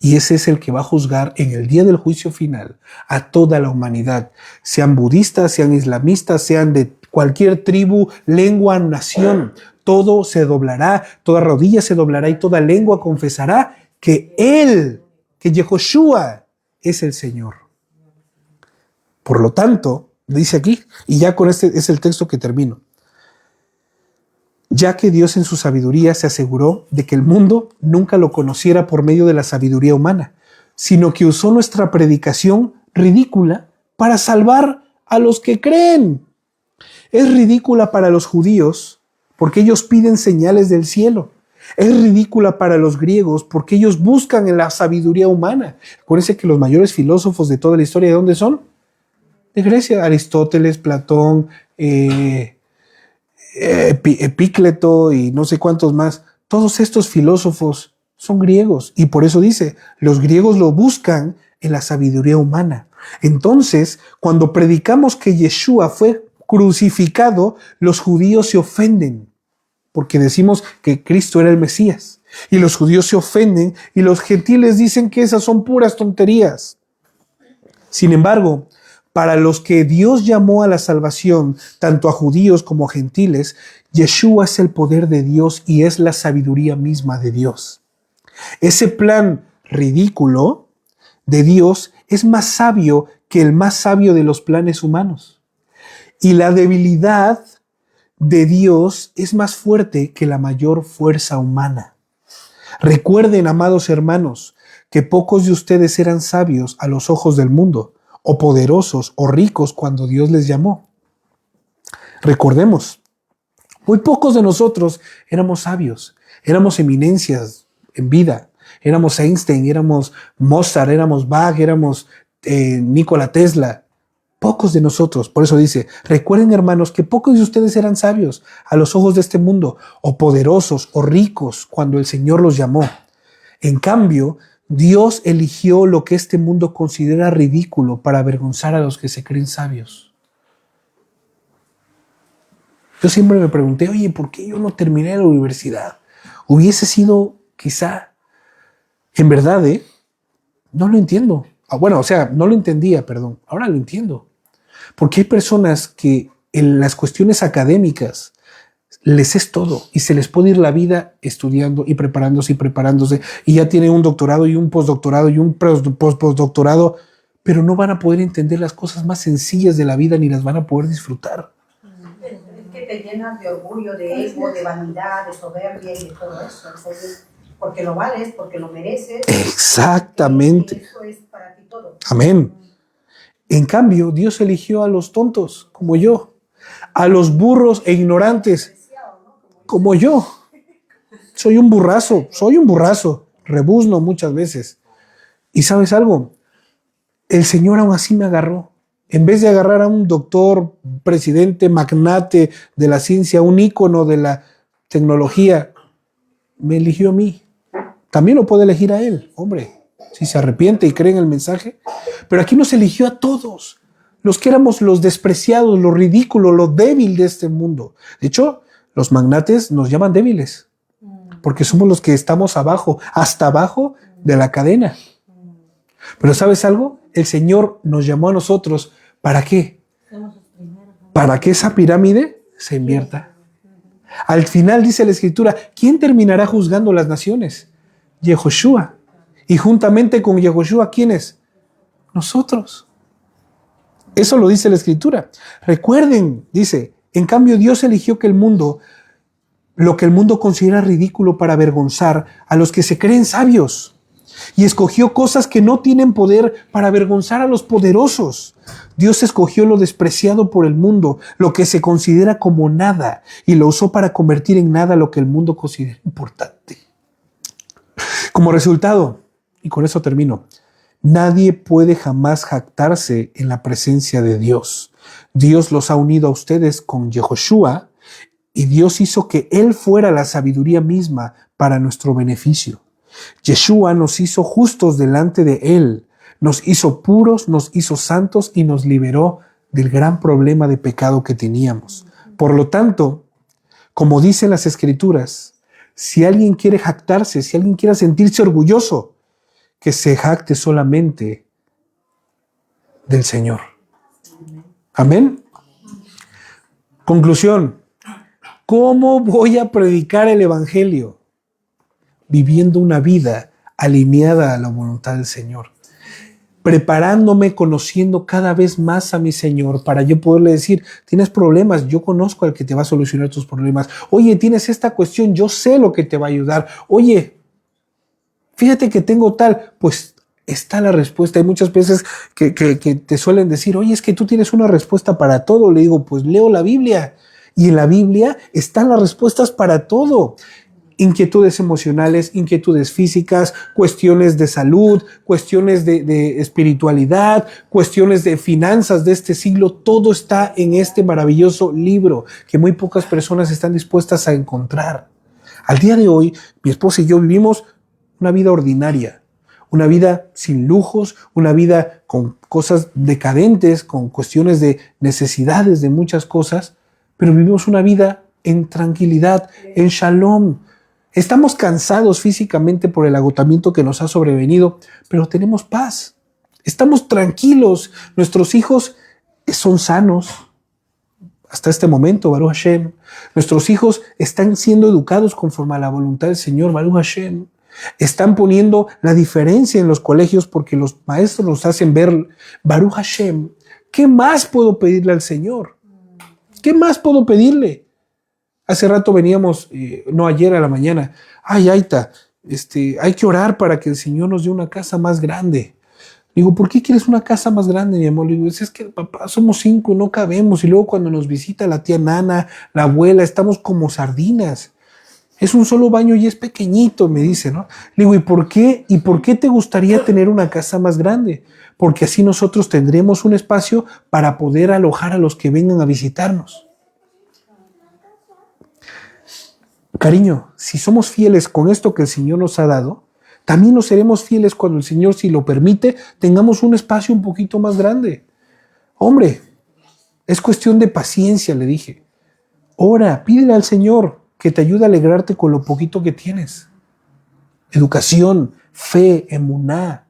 Y ese es el que va a juzgar en el día del juicio final a toda la humanidad, sean budistas, sean islamistas, sean de cualquier tribu, lengua, nación. Todo se doblará, toda rodilla se doblará y toda lengua confesará que Él, que Yehoshua, es el Señor. Por lo tanto, dice aquí, y ya con este es el texto que termino, ya que Dios en su sabiduría se aseguró de que el mundo nunca lo conociera por medio de la sabiduría humana, sino que usó nuestra predicación ridícula para salvar a los que creen. Es ridícula para los judíos porque ellos piden señales del cielo. Es ridícula para los griegos porque ellos buscan en la sabiduría humana. Acuérdense que los mayores filósofos de toda la historia, ¿de dónde son? De Grecia. Aristóteles, Platón, Epícleto y no sé cuántos más. Todos estos filósofos son griegos y por eso dice, los griegos lo buscan en la sabiduría humana. Entonces, cuando predicamos que Yeshua fue crucificado, los judíos se ofenden porque decimos que Cristo era el Mesías y los judíos se ofenden y los gentiles dicen que esas son puras tonterías. Sin embargo, para los que Dios llamó a la salvación, tanto a judíos como a gentiles, Yeshua es el poder de Dios y es la sabiduría misma de Dios. Ese plan ridículo de Dios es más sabio que el más sabio de los planes humanos. Y la debilidad de Dios es más fuerte que la mayor fuerza humana. Recuerden, amados hermanos, que pocos de ustedes eran sabios a los ojos del mundo, o poderosos o ricos cuando Dios les llamó. Recordemos, muy pocos de nosotros éramos sabios, éramos eminencias en vida, éramos Einstein, éramos Mozart, éramos Bach, éramos Nikola Tesla. Pocos de nosotros, por eso dice, recuerden hermanos que pocos de ustedes eran sabios a los ojos de este mundo, o poderosos o ricos cuando el Señor los llamó. En cambio, Dios eligió lo que este mundo considera ridículo para avergonzar a los que se creen sabios. Yo siempre me pregunté, oye, ¿por qué yo no terminé la universidad? Hubiese sido quizá, en verdad, no lo entiendo. No lo entendía, perdón. Ahora lo entiendo. Porque hay personas que en las cuestiones académicas les es todo y se les puede ir la vida estudiando y preparándose y ya tienen un doctorado y un postdoctorado y un postdoctorado, pero no van a poder entender las cosas más sencillas de la vida ni las van a poder disfrutar. Es que te llenas de orgullo, de ego, de vanidad, de soberbia y de todo eso. Porque lo vales, porque lo mereces. Exactamente. Y eso es para ti todo. Amén. En cambio, Dios eligió a los tontos como yo, a los burros e ignorantes como yo. Soy un burrazo, rebuzno muchas veces. ¿Y sabes algo? El Señor aún así me agarró. En vez de agarrar a un doctor, presidente, magnate de la ciencia, un ícono de la tecnología, me eligió a mí. También lo puede elegir a él, hombre, si se arrepiente y cree en el mensaje. Pero aquí nos eligió a todos, los que éramos los despreciados, lo ridículo, lo débil de este mundo. De hecho, los magnates nos llaman débiles, porque somos los que estamos abajo, hasta abajo de la cadena. Pero ¿sabes algo? El Señor nos llamó a nosotros, ¿para qué? Para que esa pirámide se invierta. Al final dice la Escritura, ¿quién terminará juzgando las naciones? Yehoshua. Y juntamente con Yehoshua, ¿quiénes? Nosotros. Eso lo dice la Escritura. Recuerden, dice, en cambio Dios eligió que lo que el mundo considera ridículo para avergonzar a los que se creen sabios. Y escogió cosas que no tienen poder para avergonzar a los poderosos. Dios escogió lo despreciado por el mundo, lo que se considera como nada, y lo usó para convertir en nada lo que el mundo considera importante. Como resultado, y con eso termino, nadie puede jamás jactarse en la presencia de Dios. Dios los ha unido a ustedes con Yehoshua, y Dios hizo que Él fuera la sabiduría misma para nuestro beneficio. Yeshua nos hizo justos delante de Él, nos hizo puros, nos hizo santos y nos liberó del gran problema de pecado que teníamos. Por lo tanto, como dicen las Escrituras, si alguien quiere jactarse, si alguien quiere sentirse orgulloso, que se jacte solamente del Señor. Amén. Conclusión. ¿Cómo voy a predicar el Evangelio? Viviendo una vida alineada a la voluntad del Señor. Preparándome, conociendo cada vez más a mi Señor para yo poderle decir, tienes problemas, yo conozco al que te va a solucionar tus problemas. Oye, tienes esta cuestión, yo sé lo que te va a ayudar. Oye, fíjate que tengo tal, pues está la respuesta. Hay muchas veces que te suelen decir, oye, es que tú tienes una respuesta para todo. Le digo, pues leo la Biblia. Y en la Biblia están las respuestas para todo. Inquietudes emocionales, inquietudes físicas, cuestiones de salud, cuestiones de espiritualidad, cuestiones de finanzas de este siglo. Todo está en este maravilloso libro que muy pocas personas están dispuestas a encontrar. Al día de hoy, mi esposa y yo vivimos una vida ordinaria, una vida sin lujos, una vida con cosas decadentes, con cuestiones de necesidades de muchas cosas, pero vivimos una vida en tranquilidad, en shalom. Estamos cansados físicamente por el agotamiento que nos ha sobrevenido, pero tenemos paz. Estamos tranquilos. Nuestros hijos son sanos. Hasta este momento, Baruch Hashem. Nuestros hijos están siendo educados conforme a la voluntad del Señor, Baruch Hashem. Están poniendo la diferencia en los colegios porque los maestros nos hacen ver, Baruch Hashem. ¿Qué más puedo pedirle al Señor? ¿Qué más puedo pedirle? Hace rato veníamos, no ayer a la mañana, ay, Aita, hay que orar para que el Señor nos dé una casa más grande. Digo, ¿por qué quieres una casa más grande, mi amor? Le digo, es que papá, somos 5 y no cabemos. Y luego cuando nos visita la tía Nana, la abuela, estamos como sardinas. Es un solo baño y es pequeñito, me dice, ¿no? Le digo, ¿y por qué te gustaría tener una casa más grande? Porque así nosotros tendremos un espacio para poder alojar a los que vengan a visitarnos. Cariño, si somos fieles con esto que el Señor nos ha dado, también lo seremos fieles cuando el Señor, si lo permite, tengamos un espacio un poquito más grande. Hombre, es cuestión de paciencia, le dije. Ora, pídele al Señor que te ayude a alegrarte con lo poquito que tienes. Educación, fe, emuná.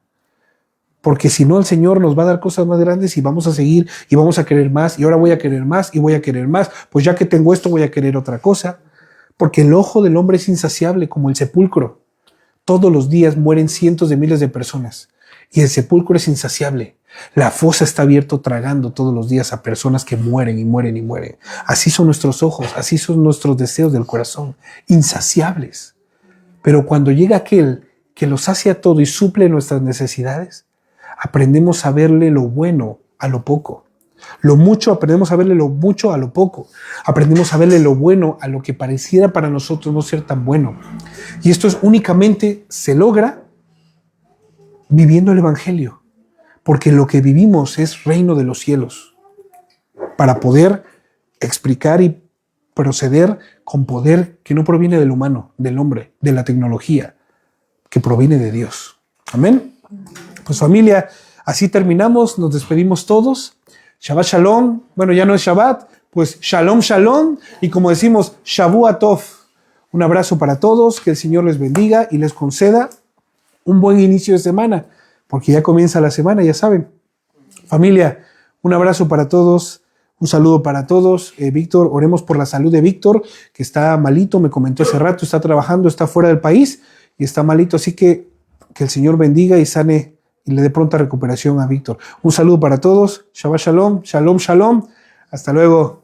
Porque si no, el Señor nos va a dar cosas más grandes y vamos a seguir y vamos a querer más. Y ahora voy a querer más y voy a querer más. Pues ya que tengo esto, voy a querer otra cosa. Porque el ojo del hombre es insaciable como el sepulcro. Todos los días mueren cientos de miles de personas. Y el sepulcro es insaciable. La fosa está abierta tragando todos los días a personas que mueren y mueren y mueren. Así son nuestros ojos, así son nuestros deseos del corazón, insaciables. Pero cuando llega aquel que lo sacia todo y suple nuestras necesidades, aprendemos a verle lo bueno a lo poco. Lo mucho, aprendemos a verle lo mucho a lo poco. Aprendemos a verle lo bueno a lo que pareciera para nosotros no ser tan bueno. Y esto únicamente se logra viviendo el Evangelio. Porque lo que vivimos es reino de los cielos. Para poder explicar y proceder con poder que no proviene del humano, del hombre, de la tecnología, que proviene de Dios. Amén. Pues familia, así terminamos, nos despedimos todos. Shabbat Shalom. Bueno, ya no es Shabbat, pues Shalom Shalom. Y como decimos, Shavua Tov. Un abrazo para todos, que el Señor les bendiga y les conceda un buen inicio de semana, porque ya comienza la semana, ya saben. Familia, un abrazo para todos, un saludo para todos. Víctor, oremos por la salud de Víctor, que está malito, me comentó hace rato, está trabajando, está fuera del país y está malito, así que el Señor bendiga y sane y le dé pronta recuperación a Víctor. Un saludo para todos, Shabbat Shalom, Shalom Shalom, hasta luego.